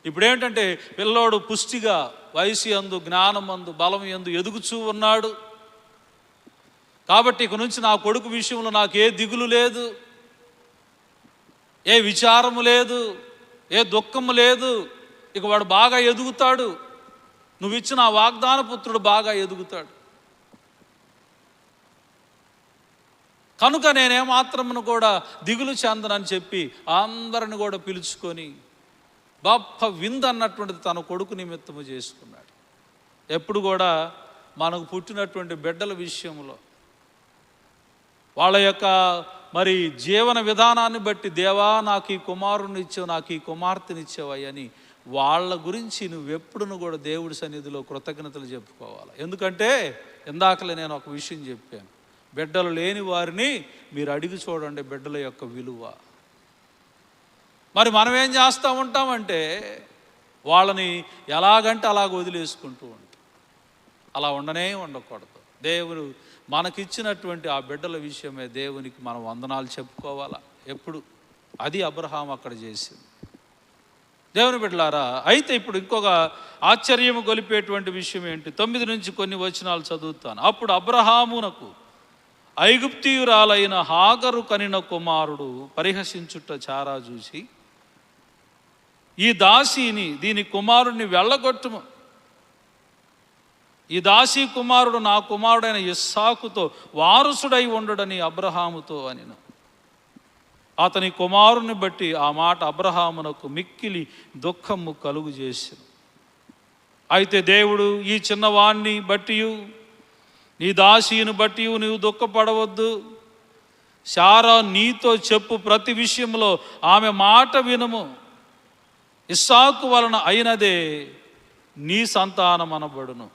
ఇప్పుడేంటంటే పిల్లోడు పుష్టిగా వయసు యందు, జ్ఞానమందు, బలం యందు ఎదుగుచూ ఉన్నాడు. కాబట్టి ఇక నుంచి నా కొడుకు విషయంలో నాకు ఏ దిగులు లేదు, ఏ విచారము లేదు, ఏ దుఃఖము లేదు. ఇక వాడు బాగా ఎదుగుతాడు, నువ్వు ఇచ్చిన ఆ వాగ్దాన పుత్రుడు బాగా ఎదుగుతాడు. కనుక నేనేమాత్రమును కూడా దిగులు చెందనని చెప్పి అందరిని కూడా పిలుచుకొని గొప్ప విందు అన్నటువంటిది తన కొడుకు నిమిత్తము చేసుకున్నాడు. ఎప్పుడు కూడా మనకు పుట్టినటువంటి బిడ్డల విషయంలో వాళ్ళ యొక్క మరి జీవన విధానాన్ని బట్టి, దేవా నాకు ఈ కుమారుని ఇచ్చావు, నాకు ఈ కుమార్తెనిచ్చావని వాళ్ళ గురించి నువ్వెప్పుడును కూడా దేవుడి సన్నిధిలో కృతజ్ఞతలు చెప్పుకోవాలి. ఎందుకంటే ఇందాకలే నేను ఒక విషయం చెప్పాను, బిడ్డలు లేని వారిని మీరు అడిగి చూడండి బిడ్డల యొక్క విలువ. మరి మనం ఏం చేస్తూ ఉంటామంటే వాళ్ళని ఎలాగంటే అలాగ వదిలేసుకుంటూ ఉంటాం. అలా ఉండకూడదు. దేవుడు మనకిచ్చినటువంటి ఆ బిడ్డల విషయమే దేవునికి మనం వందనాలు చెప్పుకోవాలా ఎప్పుడు. అది అబ్రహాం అక్కడ చేసింది. దేవుని బిడ్డలారా, అయితే ఇప్పుడు ఇంకొక ఆశ్చర్యము గొలిపేటువంటి విషయం ఏంటి? 9 నుంచి కొన్ని వచనాలు చదువుతాను. అప్పుడు అబ్రహామునకు ఐగుప్తీయురాలైన హాగరు కనిన కుమారుడు పరిహసించుట చారా చూసి, ఈ దాసీని, దీని కుమారుడిని వెళ్ళగొట్టుము, ఈ దాసీ కుమారుడు నా కుమారుడైన ఇస్సాకుతో వారసుడై ఉండడని అబ్రహాముతో అనిను. అతని కుమారుని బట్టి ఆ మాట అబ్రహామునకు మిక్కిలి దుఃఖము కలుగు చేసెను. అయితే దేవుడు, ఈ చిన్నవాణ్ణి బట్టి, నీ దాసీని బట్టి నీవు దుఃఖపడవద్దు, శారా నీతో చెప్పు ప్రతి విషయంలో ఆమె మాట వినుము, ఇస్సాకు వలన అయినదే నీ సంతానం అనబడును.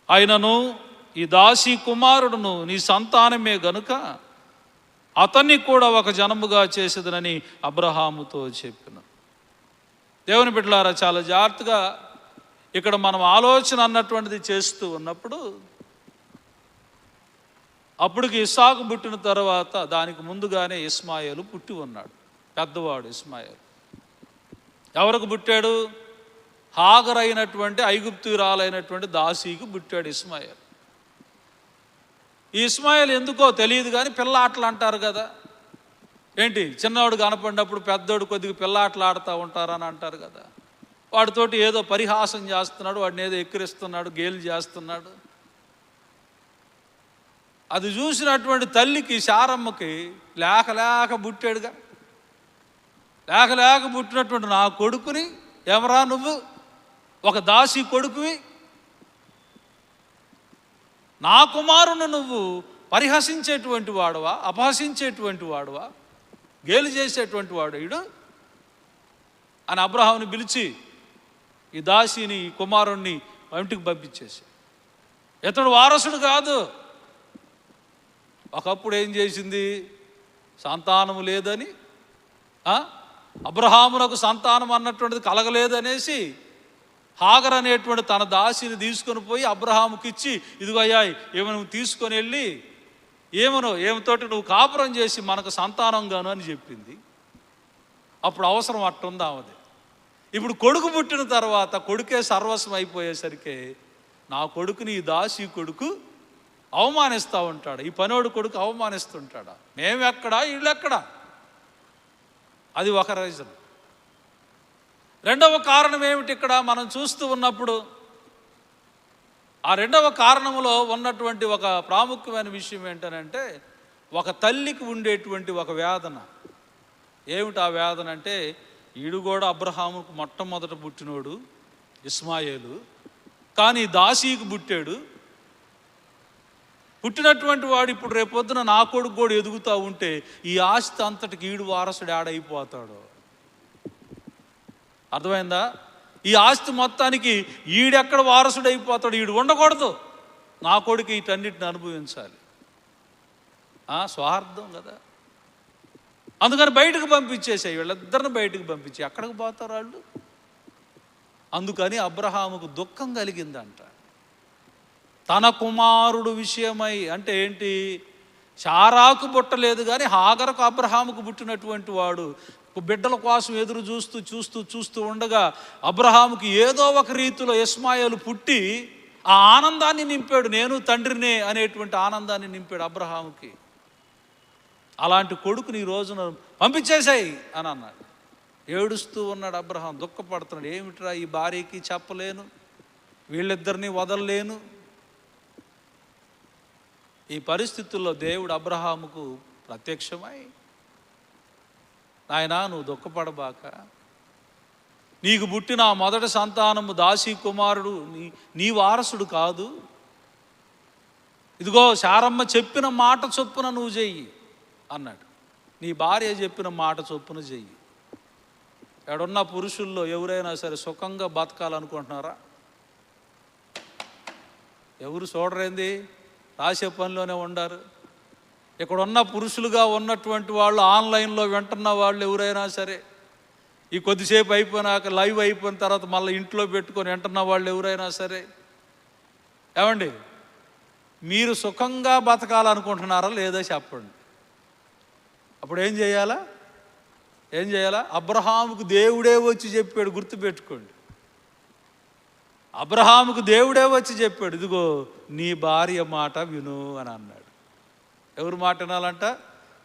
అయినను ఈ దాసీ కుమారుడును నీ సంతానమే గనుక అతన్ని కూడా ఒక జనముగా చేసేదనని అబ్రహాముతో చెప్పిన. దేవుని బిడ్డలారా, చాలా జాగ్రత్తగా ఇక్కడ మనం ఆలోచన అన్నటువంటిది చేస్తూ ఉన్నప్పుడు, అప్పటికి ఇస్సాకు పుట్టిన తర్వాత దానికి ముందుగానే ఇస్మాయేలు పుట్టి ఉన్నాడు, పెద్దవాడు ఇస్మాయేలు. ఎవరికి పుట్టాడు? హాగరైనటువంటి ఐగుప్తురాలైనటువంటి దాసీకి పుట్టాడు ఇస్మాయిల్. ఈ ఇస్మాయిల్ ఎందుకో తెలియదు కానీ పిల్లాటలు అంటారు కదా, ఏంటి చిన్నవాడు కనపడినప్పుడు పెద్దోడు కొద్దిగా పిల్లాటలు ఆడుతూ ఉంటారని అంటారు కదా. వాడితోటి ఏదో పరిహాసం చేస్తున్నాడు, వాడిని ఏదో ఎక్కిరిస్తున్నాడు, గేలు చేస్తున్నాడు. అది చూసినటువంటి తల్లికి శారమ్మకి లేక లేక పుట్టాడుగా. లేక లేక పుట్టినటువంటి నా కొడుకుని ఎవరా నువ్వు, ఒక దాసి కొడుకువి, నా కుమారుని నువ్వు పరిహసించేటువంటి వాడువా, అపహసించేటువంటి వాడువా, గేలు చేసేటువంటి వాడు ఈడు అని అబ్రహాముని పిలిచి ఈ దాసిని ఈ కుమారుణ్ణి ఇంటికి పంపించేసి, ఇతడు వారసుడు కాదు. ఒకప్పుడు ఏం చేసింది, సంతానము లేదని, అబ్రహామునకు సంతానం అన్నటువంటిది కలగలేదనేసి హాగర్ అనేటువంటి తన దాసిని తీసుకొని పోయి అబ్రహాముకి ఇచ్చి, ఇదిగో అయ్యా ఏమో నువ్వు తీసుకొని వెళ్ళి ఏమతోటి నువ్వు కాపురం చేసి మనకు సంతానం గాను అని చెప్పింది. అప్పుడు అవసరం అట్టుంది ఆమెది. ఇప్పుడు కొడుకు పుట్టిన తర్వాత కొడుకే సర్వస్వం అయిపోయేసరికి నా కొడుకుని ఈ దాసి కొడుకు అవమానిస్తూ ఉంటాడు, ఈ పనోడు కొడుకు అవమానిస్తుంటాడా, మేమెక్కడా వీళ్ళెక్కడా. అది ఒక రీజన్. రెండవ కారణం ఏమిటి ఇక్కడ మనం చూస్తూ ఉన్నప్పుడు, ఆ రెండవ కారణంలో ఉన్నటువంటి ఒక ప్రాముఖ్యమైన విషయం ఏంటనంటే, ఒక తల్లికి ఉండేటువంటి ఒక వేదన. ఏమిటి ఆ వేదన అంటే, ఈడు కూడా అబ్రహాముకు మొట్టమొదట పుట్టినోడు ఇస్మాయేలు, కానీ దాసీకి పుట్టాడు. పుట్టినటువంటి వాడు ఇప్పుడు రేపొద్దున నా కొడుకు కూడా ఎదుగుతూ ఉంటే ఈ ఆస్తి అంతటికి ఈడు వారసుడు ఆడైపోతాడు. అర్థమైందా? ఈ ఆస్తి మొత్తానికి ఈడెక్కడ వారసుడు అయిపోతాడు, ఈడు ఉండకూడదు, నా కొడుకు వీటన్నిటిని అనుభవించాలి. స్వార్థం కదా. అందుకని బయటకు పంపించేసాయి, వీళ్ళిద్దరిని బయటకు పంపించి ఎక్కడికి పోతారు వాళ్ళు. అందుకని అబ్రహాముకు దుఃఖం కలిగిందంట తన కుమారుడు విషయమై. అంటే ఏంటి, శారాకు పుట్టలేదు కానీ హాగరకు అబ్రహాముకు పుట్టినటువంటి వాడు బిడ్డల కోసం ఎదురు చూస్తూ ఉండగా అబ్రహాముకి ఏదో ఒక రీతిలో ఇస్మాయిలు పుట్టి ఆ ఆనందాన్ని నింపాడు. నేను తండ్రినే అనేటువంటి ఆనందాన్ని నింపాడు అబ్రహాముకి. అలాంటి కొడుకుని ఈ రోజున పంపించేశాయి అని అన్నాడు. ఏడుస్తూ ఉన్నాడు అబ్రహాం, దుఃఖపడుతున్నాడు. ఏమిట్రా ఈ భార్యకి చెప్పలేను, వీళ్ళిద్దరినీ వదలలేను. ఈ పరిస్థితుల్లో దేవుడు అబ్రహాముకు ప్రత్యక్షమై, నాయనా నువ్వు దుఃఖపడబాక, నీకు పుట్టిన ఆ మొదటి సంతానము దాసీ కుమారుడు నీ వారసుడు కాదు. ఇదిగో శారమ్మ చెప్పిన మాట చొప్పున నువ్వు చెయ్యి అన్నాడు. నీ భార్య చెప్పిన మాట చొప్పున చెయ్యి. ఎక్కడున్న పురుషుల్లో ఎవరైనా సరే సుఖంగా బతకాలనుకుంటున్నారా? ఎవరు చూడరేంది, రాసే పనిలోనే ఉండారు. ఇక్కడున్న పురుషులుగా ఉన్నటువంటి వాళ్ళు, ఆన్లైన్లో వింటున్న వాళ్ళు ఎవరైనా సరే, ఈ కొద్దిసేపు అయిపోయినాక లైవ్ అయిపోయిన తర్వాత మళ్ళీ ఇంట్లో పెట్టుకొని వింటున్న వాళ్ళు ఎవరైనా సరే, ఏమండి మీరు సుఖంగా బతకాలనుకుంటున్నారా లేదా చెప్పండి. అప్పుడు ఏం చేయాలా? అబ్రహాముకు దేవుడే వచ్చి చెప్పాడు, గుర్తుపెట్టుకోండి. అబ్రహాముకు దేవుడే వచ్చి చెప్పాడు, ఇదిగో నీ భార్య మాట విను అని అన్నాడు. ఎవరు మాట వినాలంట?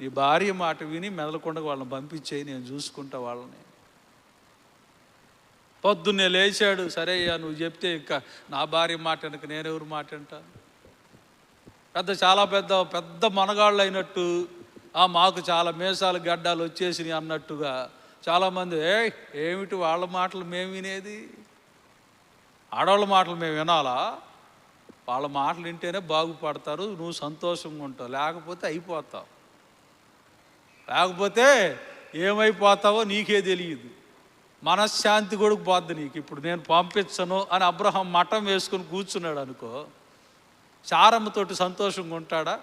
నీ భార్య మాట విని మెదలకుండా వాళ్ళని పంపించేయి, నేను చూసుకుంటా వాళ్ళని. పొద్దున్నే లేచాడు, సరే అయ్యా నువ్వు చెప్తే ఇంకా నా భార్య మాట వెనక నేనెవరు మాట వింటాను. చాలా పెద్ద మనగాళ్ళు అయినట్టు, మాకు చాలా మీసాలు గడ్డాలు వచ్చేసినాయి అన్నట్టుగా చాలామంది, ఏమిటి వాళ్ళ మాటలు మేము వినేది, ఆడవాళ్ళ మాటలు మేము వినాలా? వాళ్ళ మాటలు వింటేనే బాగుపడతారు, నువ్వు సంతోషంగా ఉంటావు, లేకపోతే అయిపోతావు, లేకపోతే ఏమైపోతావో నీకే తెలియదు, మనశ్శాంతి కూడా పోద్ది నీకు. ఇప్పుడు నేను పంపించను అని అబ్రహాం మఠం వేసుకొని కూర్చున్నాడు అనుకో, శారమ్మతోటి సంతోషంగా ఉంటాడా?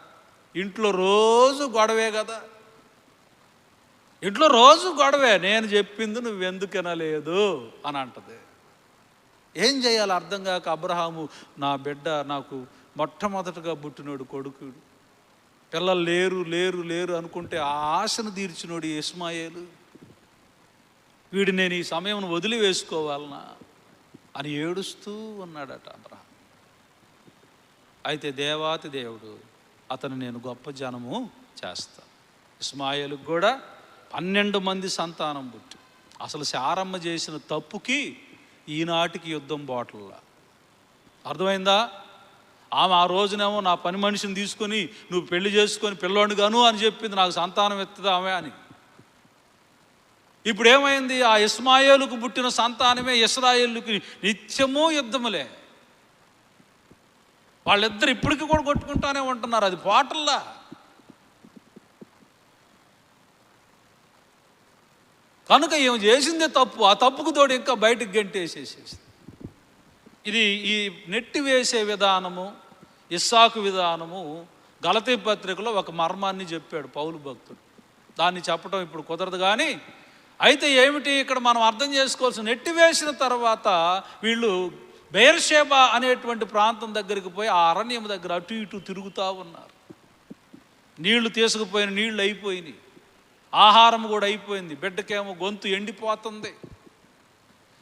ఇంట్లో రోజు గొడవే కదా, ఇంట్లో రోజు గొడవే. నేను చెప్పింది నువ్వెందుకు వినలేదు అని అంటది. ఏం చేయాలి అర్థం కాక అబ్రహాము, నా బిడ్డ నాకు మొట్టమొదటగా పుట్టినోడు కొడుకుడు, పిల్లలు లేరు అనుకుంటే ఆ ఆశను తీర్చినోడు ఇస్మాయేలు, వీడు నేను ఈ సమయం వదిలి వేసుకోవాలనా? అని ఏడుస్తూ ఉన్నాడట అబ్రహాం. అయితే దేవాతి దేవుడు అతను నేను గొప్ప జనము చేస్తా. ఇస్మాయిలుకు కూడా 12 మంది సంతానం పుట్టి. అసలు శారమ్మ చేసిన తప్పుకి ఈనాటికి యుద్ధం బాటల్లా. అర్థమైందా? ఆమె ఆ రోజునేమో నా పని మనిషిని తీసుకొని నువ్వు పెళ్లి చేసుకొని పిల్లోని గాను అని చెప్పింది, నాకు సంతానం ఎత్తుదామే అని. ఇప్పుడు ఏమైంది? ఆ ఇస్మాయేలుకు పుట్టిన సంతానమే ఇశ్రాయేలుకి నిత్యము యుద్ధములే. వాళ్ళిద్దరు ఇప్పటికీ కూడా కొట్టుకుంటానే ఉంటున్నారు. అది పాటల్లా. కనుక ఏం చేసిందే తప్పు. ఆ తప్పుకు తోడు ఇంకా బయటకు గంటేసేసేసి ఇది ఈ నెట్టి వేసే విధానము, ఇస్సాకు విధానము గలతీ పత్రికలో ఒక మర్మాన్ని చెప్పాడు పౌలు భక్తుడు. దాన్ని చెప్పడం ఇప్పుడు కుదరదు. కానీ అయితే ఏమిటి ఇక్కడ మనం అర్థం చేసుకోవాల్సిన, నెట్టివేసిన తర్వాత వీళ్ళు బెయేర్షెబా అనేటువంటి ప్రాంతం దగ్గరికి పోయి ఆ అరణ్యం దగ్గర అటు ఇటు తిరుగుతూ ఉన్నారు. నీళ్లు తీసుకుపోయిన నీళ్లు అయిపోయినాయి, ఆహారం కూడా అయిపోయింది. బిడ్డకేమో గొంతు ఎండిపోతుంది.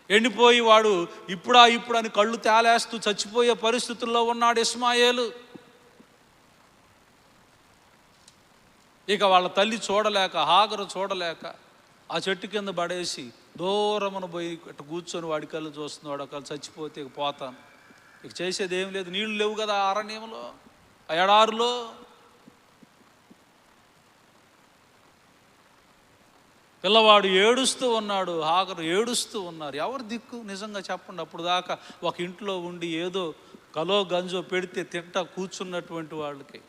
ఎండిపోయి వాడు ఇప్పుడు అని కళ్ళు తేలేస్తూ చచ్చిపోయే పరిస్థితుల్లో ఉన్నాడు ఇస్మాయేలు. ఇక వాళ్ళ తల్లి చూడలేక, హాగరు చూడలేక ఆ చెట్టు కింద పడేసి దూరమున పోయి ఇట్లా కూర్చొని వాడి కళ్ళు చూస్తున్నాడు. ఒకళ్ళు చచ్చిపోతే ఇక పోతాను, ఇక చేసేది ఏం లేదు. నీళ్లు లేవు కదా ఆ అరణ్యంలో, ఆ ఎడారులో. పిల్లవాడు ఏడుస్తూ ఉన్నాడు, హాగరు ఏడుస్తూ ఉన్నారు. ఎవరు దిక్కు నిజంగా చెప్పండి? అప్పుడు దాకా ఒక ఇంట్లో ఉండి ఏదో కలో గంజో పెడితే తింటా కూర్చున్నటువంటి వాళ్ళకి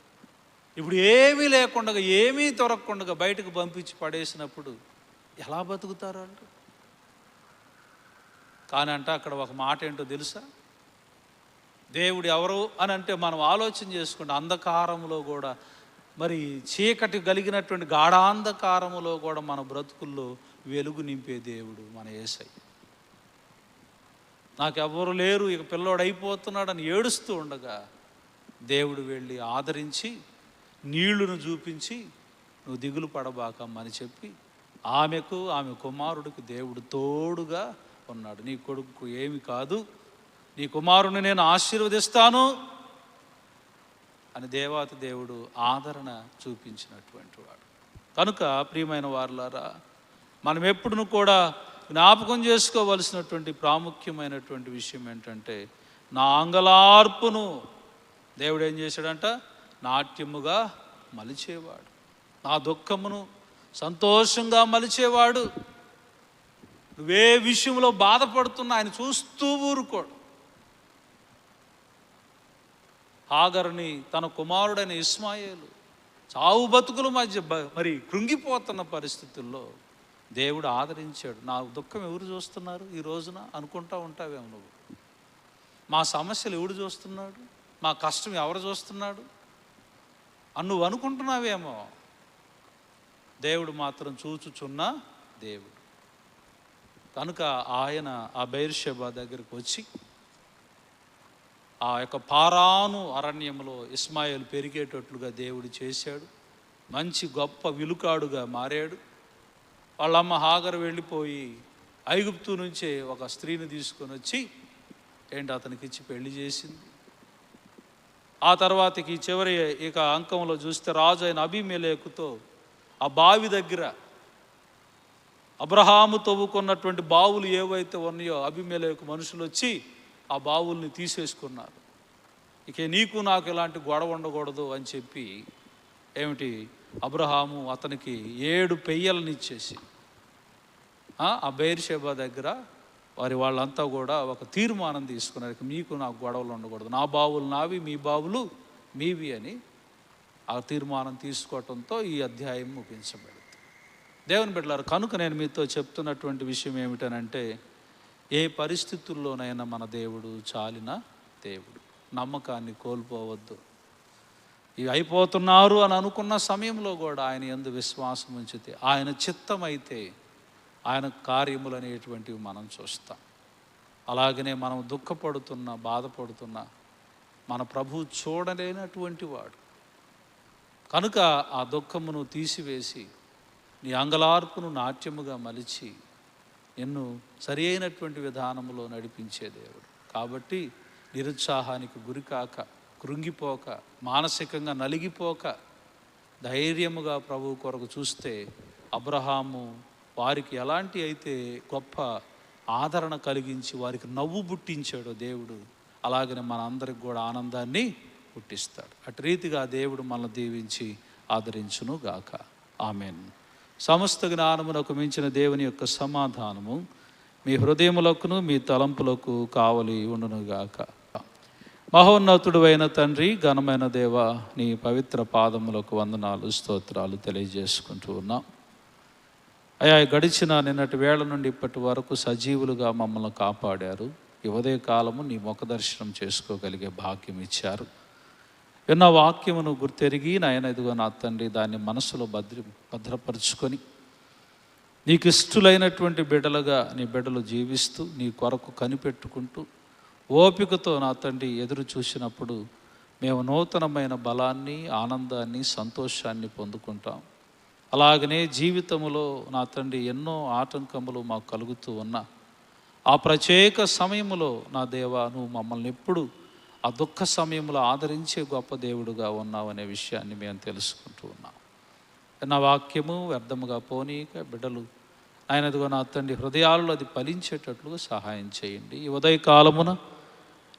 ఇప్పుడు ఏమీ లేకుండా, ఏమీ దొరకకుండా బయటకు పంపించి పడేసినప్పుడు ఎలా బతుకుతారు వాళ్ళు? కానీ అంటే అక్కడ ఒక మాట ఏంటో తెలుసా? దేవుడు ఎవరు అని అంటే మనం ఆలోచన చేసుకుంటే అంధకారంలో కూడా, మరి చీకటి కలిగినటువంటి గాఢాంధకారములో కూడా మన బ్రతుకుల్లో వెలుగు నింపే దేవుడు మన యేసయ్య. నాకెవ్వరు లేరు, ఇక పిల్లోడు అయిపోతున్నాడని ఏడుస్తూ ఉండగా దేవుడు వెళ్ళి ఆదరించి నీళ్లును చూపించి నువ్వు దిగులు పడబాకమ్మని చెప్పి ఆమె కుమారుడికి దేవుడు తోడుగా ఉన్నాడు. నీ కొడుకు ఏమి కాదు, నీ కుమారుని నేను ఆశీర్వదిస్తాను అని దేవాతి దేవుడు ఆదరణ చూపించినటువంటి వాడు. కనుక ప్రియమైన వారులారా, మనం ఎప్పుడును కూడా జ్ఞాపకం చేసుకోవలసినటువంటి ప్రాముఖ్యమైనటువంటి విషయం ఏంటంటే, నా అంగలార్పును దేవుడు ఏం చేశాడంట? నాట్యముగా మలిచేవాడు. నా దుఃఖమును సంతోషంగా మలిచేవాడు. నువ్వే విషయంలో బాధపడుతున్నా ఆయన చూస్తూ ఊరుకోడు. హాగరుని తన కుమారుడైన ఇస్మాయేలు చావు బతుకుల మధ్య మరి కృంగిపోతున్న పరిస్థితుల్లో దేవుడు ఆదరించాడు. నా దుఃఖం ఎవరు చూస్తున్నారు ఈ రోజున అనుకుంటా ఉంటావేమో నువ్వు. మా సమస్యలు ఎవడు చూస్తున్నాడు, మా కష్టం ఎవరు చూస్తున్నాడు అని నువ్వు అనుకుంటున్నావేమో. దేవుడు మాత్రం చూచుచున్న దేవుడు. కనుక ఆయన ఆ బెయేర్షెబా దగ్గరికి వచ్చి ఆ యొక్క పారాను అరణ్యంలో ఇస్మాయిల్ పెరిగేటట్లుగా దేవుడు చేశాడు. మంచి గొప్ప విలుకాడుగా మారాడు. వాళ్ళమ్మ హాగరు వెళ్ళిపోయి ఐగుప్తు నుంచే ఒక స్త్రీని తీసుకొని వచ్చి అతనికి ఇచ్చి పెళ్లి చేసింది. ఆ తర్వాతకి చివరి ఇక అంకంలో చూస్తే రాజు అయిన అబీమెలెకుతో ఆ బావి దగ్గర అబ్రహాము తవ్వుకున్నటువంటి బావులు ఏవైతే ఉన్నాయో అబీమెలెకు మనుషులు వచ్చి ఆ బావుల్ని తీసేసుకున్నారు. ఇక నీకు నాకు ఇలాంటి గొడవ ఉండకూడదు అని చెప్పి అబ్రహాము అతనికి 7 పెయ్యలను ఇచ్చేసి ఆ బెయేర్షెబా దగ్గర వాళ్ళంతా కూడా ఒక తీర్మానం తీసుకున్నారు, మీకు నాకు గొడవలు ఉండకూడదు, నా బావులు నావి, మీ బావులు మీవి అని ఆ తీర్మానం తీసుకోవటంతో ఈ అధ్యాయం ముగించబడింది. దేవుని బిడ్డలారా, కనుక నేను మీతో చెప్తున్నటువంటి విషయం ఏమిటనంటే, ఏ పరిస్థితుల్లోనైనా మన దేవుడు చాలిన దేవుడు. నమ్మకాన్ని కోల్పోవద్దు. ఇవి అయిపోతున్నారు అని అనుకున్న సమయంలో కూడా ఆయన యందు విశ్వాసం ఉంచితే, ఆయన చిత్తమైతే ఆయన కార్యములు అనేటువంటివి మనం చూస్తాం. అలాగనే మనం దుఃఖపడుతున్నా బాధపడుతున్నా మన ప్రభువు చూడలేనటువంటి వాడు. కనుక ఆ దుఃఖమును తీసివేసి నీ అంగలార్పును నాట్యముగా మలిచి నిన్ను సరి అయినటువంటి విధానంలో నడిపించే దేవుడు. కాబట్టి నిరుత్సాహానికి గురికాక, కృంగిపోక, మానసికంగా నలిగిపోక ధైర్యముగా ప్రభువు కొరకు చూస్తే అబ్రహాము వారికి ఎలాంటి అయితే గొప్ప ఆదరణ కలిగించి వారికి నవ్వు పుట్టించాడో దేవుడు, అలాగనే మన అందరికి కూడా ఆనందాన్ని పుట్టిస్తాడు. అటు రీతిగా దేవుడు మనల్ని దీవించి ఆదరించును గాక. ఆమెన్. సమస్త జ్ఞానమునకు మించిన దేవుని యొక్క సమాధానము మీ హృదయములకును మీ తలంపులకు కావలి ఉండునుగాక. మహోన్నతుడు అయిన తండ్రి, ఘనమైన దేవ, నీ పవిత్ర పాదములకు వందనాలు, స్తోత్రాలు తెలియజేసుకుంటూ ఉన్నాం. అయా, గడిచిన నిన్నటి వేళ నుండి ఇప్పటి వరకు సజీవులుగా మమ్మల్ని కాపాడారు. ఈ ఉదయ కాలము నీ ముఖ దర్శనం చేసుకోగలిగే భాగ్యం ఇచ్చారు. విన్న వాక్యమును గుర్తెరిగి నాయన, ఇదిగో నా తండ్రి, దాన్ని మనసులో భద్రపరుచుకొని నీకు ఇష్టలైనటువంటి బిడ్డలుగా నీ బిడ్డలు జీవిస్తూ నీ కొరకు కనిపెట్టుకుంటూ ఓపికతో నా తండ్రి ఎదురు చూసినప్పుడు మేము నూతనమైన బలాన్ని, ఆనందాన్ని, సంతోషాన్ని పొందుకుంటాం. అలాగనే జీవితంలో నా తండ్రి ఎన్నో ఆటంకములు మాకు కలుగుతూ ఉన్నా ఆ ప్రత్యేక సమయంలో నా దేవా, నువ్వు మమ్మల్ని ఎప్పుడు ఆ దుఃఖ సమయంలో ఆదరించే గొప్ప దేవుడుగా ఉన్నావనే విషయాన్ని మేము తెలుసుకుంటూ ఉన్నాం. నా వాక్యము వ్యర్థముగా పోనీక బిడ్డలు ఆయనదిగో నా తండ్రి హృదయాల్లో అది ఫలించేటట్లుగా సహాయం చేయండి. ఈ ఉదయకాలమున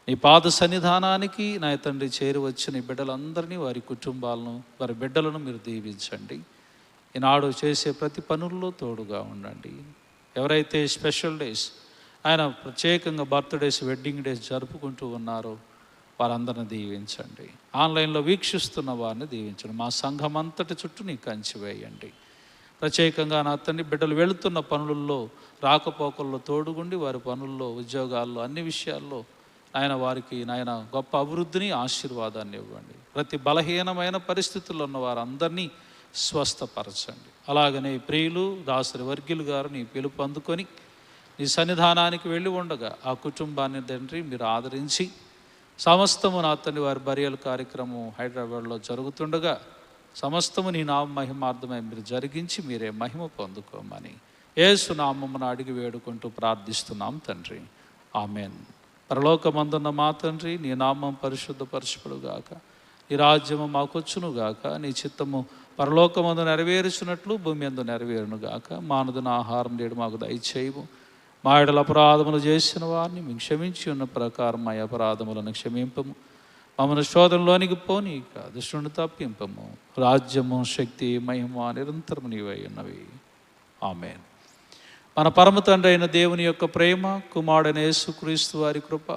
నీ పాద సన్నిధానానికి నా తండ్రి చేరి వచ్చిన ఈ బిడ్డలందరినీ, వారి కుటుంబాలను, వారి బిడ్డలను మీరు దీవించండి. ఈనాడు చేసే ప్రతి పనుల్లో తోడుగా ఉండండి. ఎవరైతే స్పెషల్ డేస్, ఆయన ప్రత్యేకంగా బర్త్డేస్, వెడ్డింగ్ డేస్ జరుపుకుంటూ ఉన్నారో వారందరిని దీవించండి. ఆన్లైన్లో వీక్షిస్తున్న వారిని దీవించండి. మా సంఘం అంతటి చుట్టూ నీ కంచి వేయండి. ప్రత్యేకంగా నా తండ్రి బిడ్డలు వెళుతున్న పనులలో, రాకపోకల్లో తోడుగుండి వారి పనుల్లో, ఉద్యోగాల్లో, అన్ని విషయాల్లో ఆయన వారికి నాయన గొప్ప అభివృద్ధిని, ఆశీర్వాదాన్ని ఇవ్వండి. ప్రతి బలహీనమైన పరిస్థితుల్లో ఉన్న వారందరినీ స్వస్థపరచండి. అలాగనే ప్రియులు దాసరి వర్గీయులు గారు నీ పిలుపు అందుకొని నీ సన్నిధానానికి వెళ్ళి ఉండగా ఆ కుటుంబాన్ని తండ్రి మీరు ఆదరించి సమస్తము నా తండ్రి వారి బరియల్ కార్యక్రమం హైదరాబాద్లో జరుగుతుండగా సమస్తము నీ నామ మహిమార్థమై మీరు జరిగించి మీరే మహిమ పొందుకోమని యేసు నామమున అడిగి వేడుకుంటూ ప్రార్థిస్తున్నాం తండ్రి. ఆమెన్. పరలోకమందున్న మా తండ్రి, నీ నామం పరిశుద్ధపరచుడుగాక, నీ రాజ్యము మాకొచ్చునుగాక, నీ చిత్తము పరలోకమందు నెరవేర్చినట్లు భూమి అందు నెరవేరునుగాక. మానదున ఆహారం నేడు మాకు దయచేయము. మా ఎడల అపరాధములు చేసిన వారిని మేము క్షమించి ఉన్న ప్రకారం మా అపరాధములను క్షమింపము. మమ్మల్ని శోధనలోనికి పోనీక దుష్టుని తప్పింపము. రాజ్యము, శక్తి, మహిమ నిరంతరము నీవై ఉన్నవి. ఆమేన్. మన పరమ తండ్రి అయిన దేవుని యొక్క ప్రేమ, కుమారుడైన యేసుక్రీస్తు వారి కృప,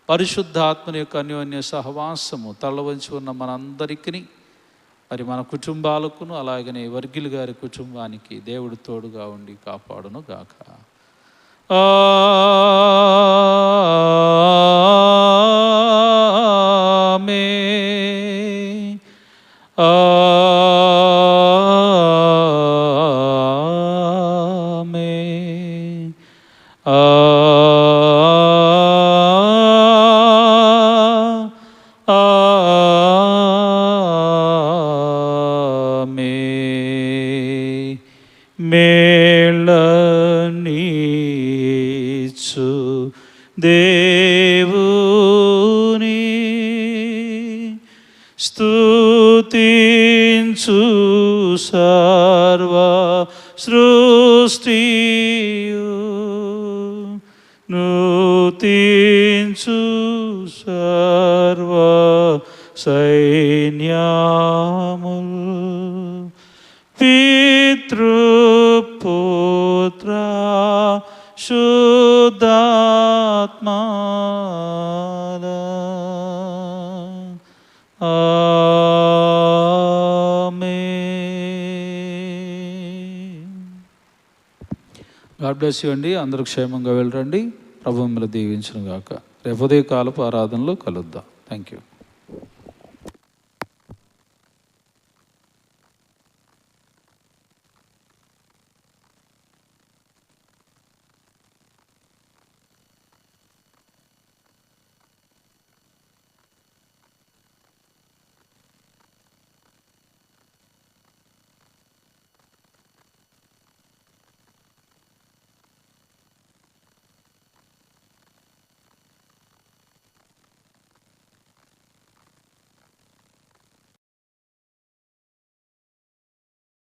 పరిశుద్ధాత్మని యొక్క అన్యోన్య సహవాసము తలవంచి ఉన్న మనందరికీ, మరి మన కుటుంబాలకును, అలాగనే వర్గీయులు గారి కుటుంబానికి దేవుడు తోడుగా ఉండి కాపాడును గాక. ఆమేన్. ఆమేన్. ఆమేన్. మేళనీచు దేవుని స్తుతించు సర్వ సృష్టియు, నూతించు సర్వ సైన్యముల్, పితృపుత్ర శుద్ధాత్మాల. ఆమేన్. గాడ్ బ్లెస్ యూ అండి. అందరూ క్షేమంగా వెళ్ళరండి. ప్రభు మిమ్మల్ని దీవించును గాక. రేపు ఉదయ కాలపు ఆరాధనలో కలుద్దాం. Thank you.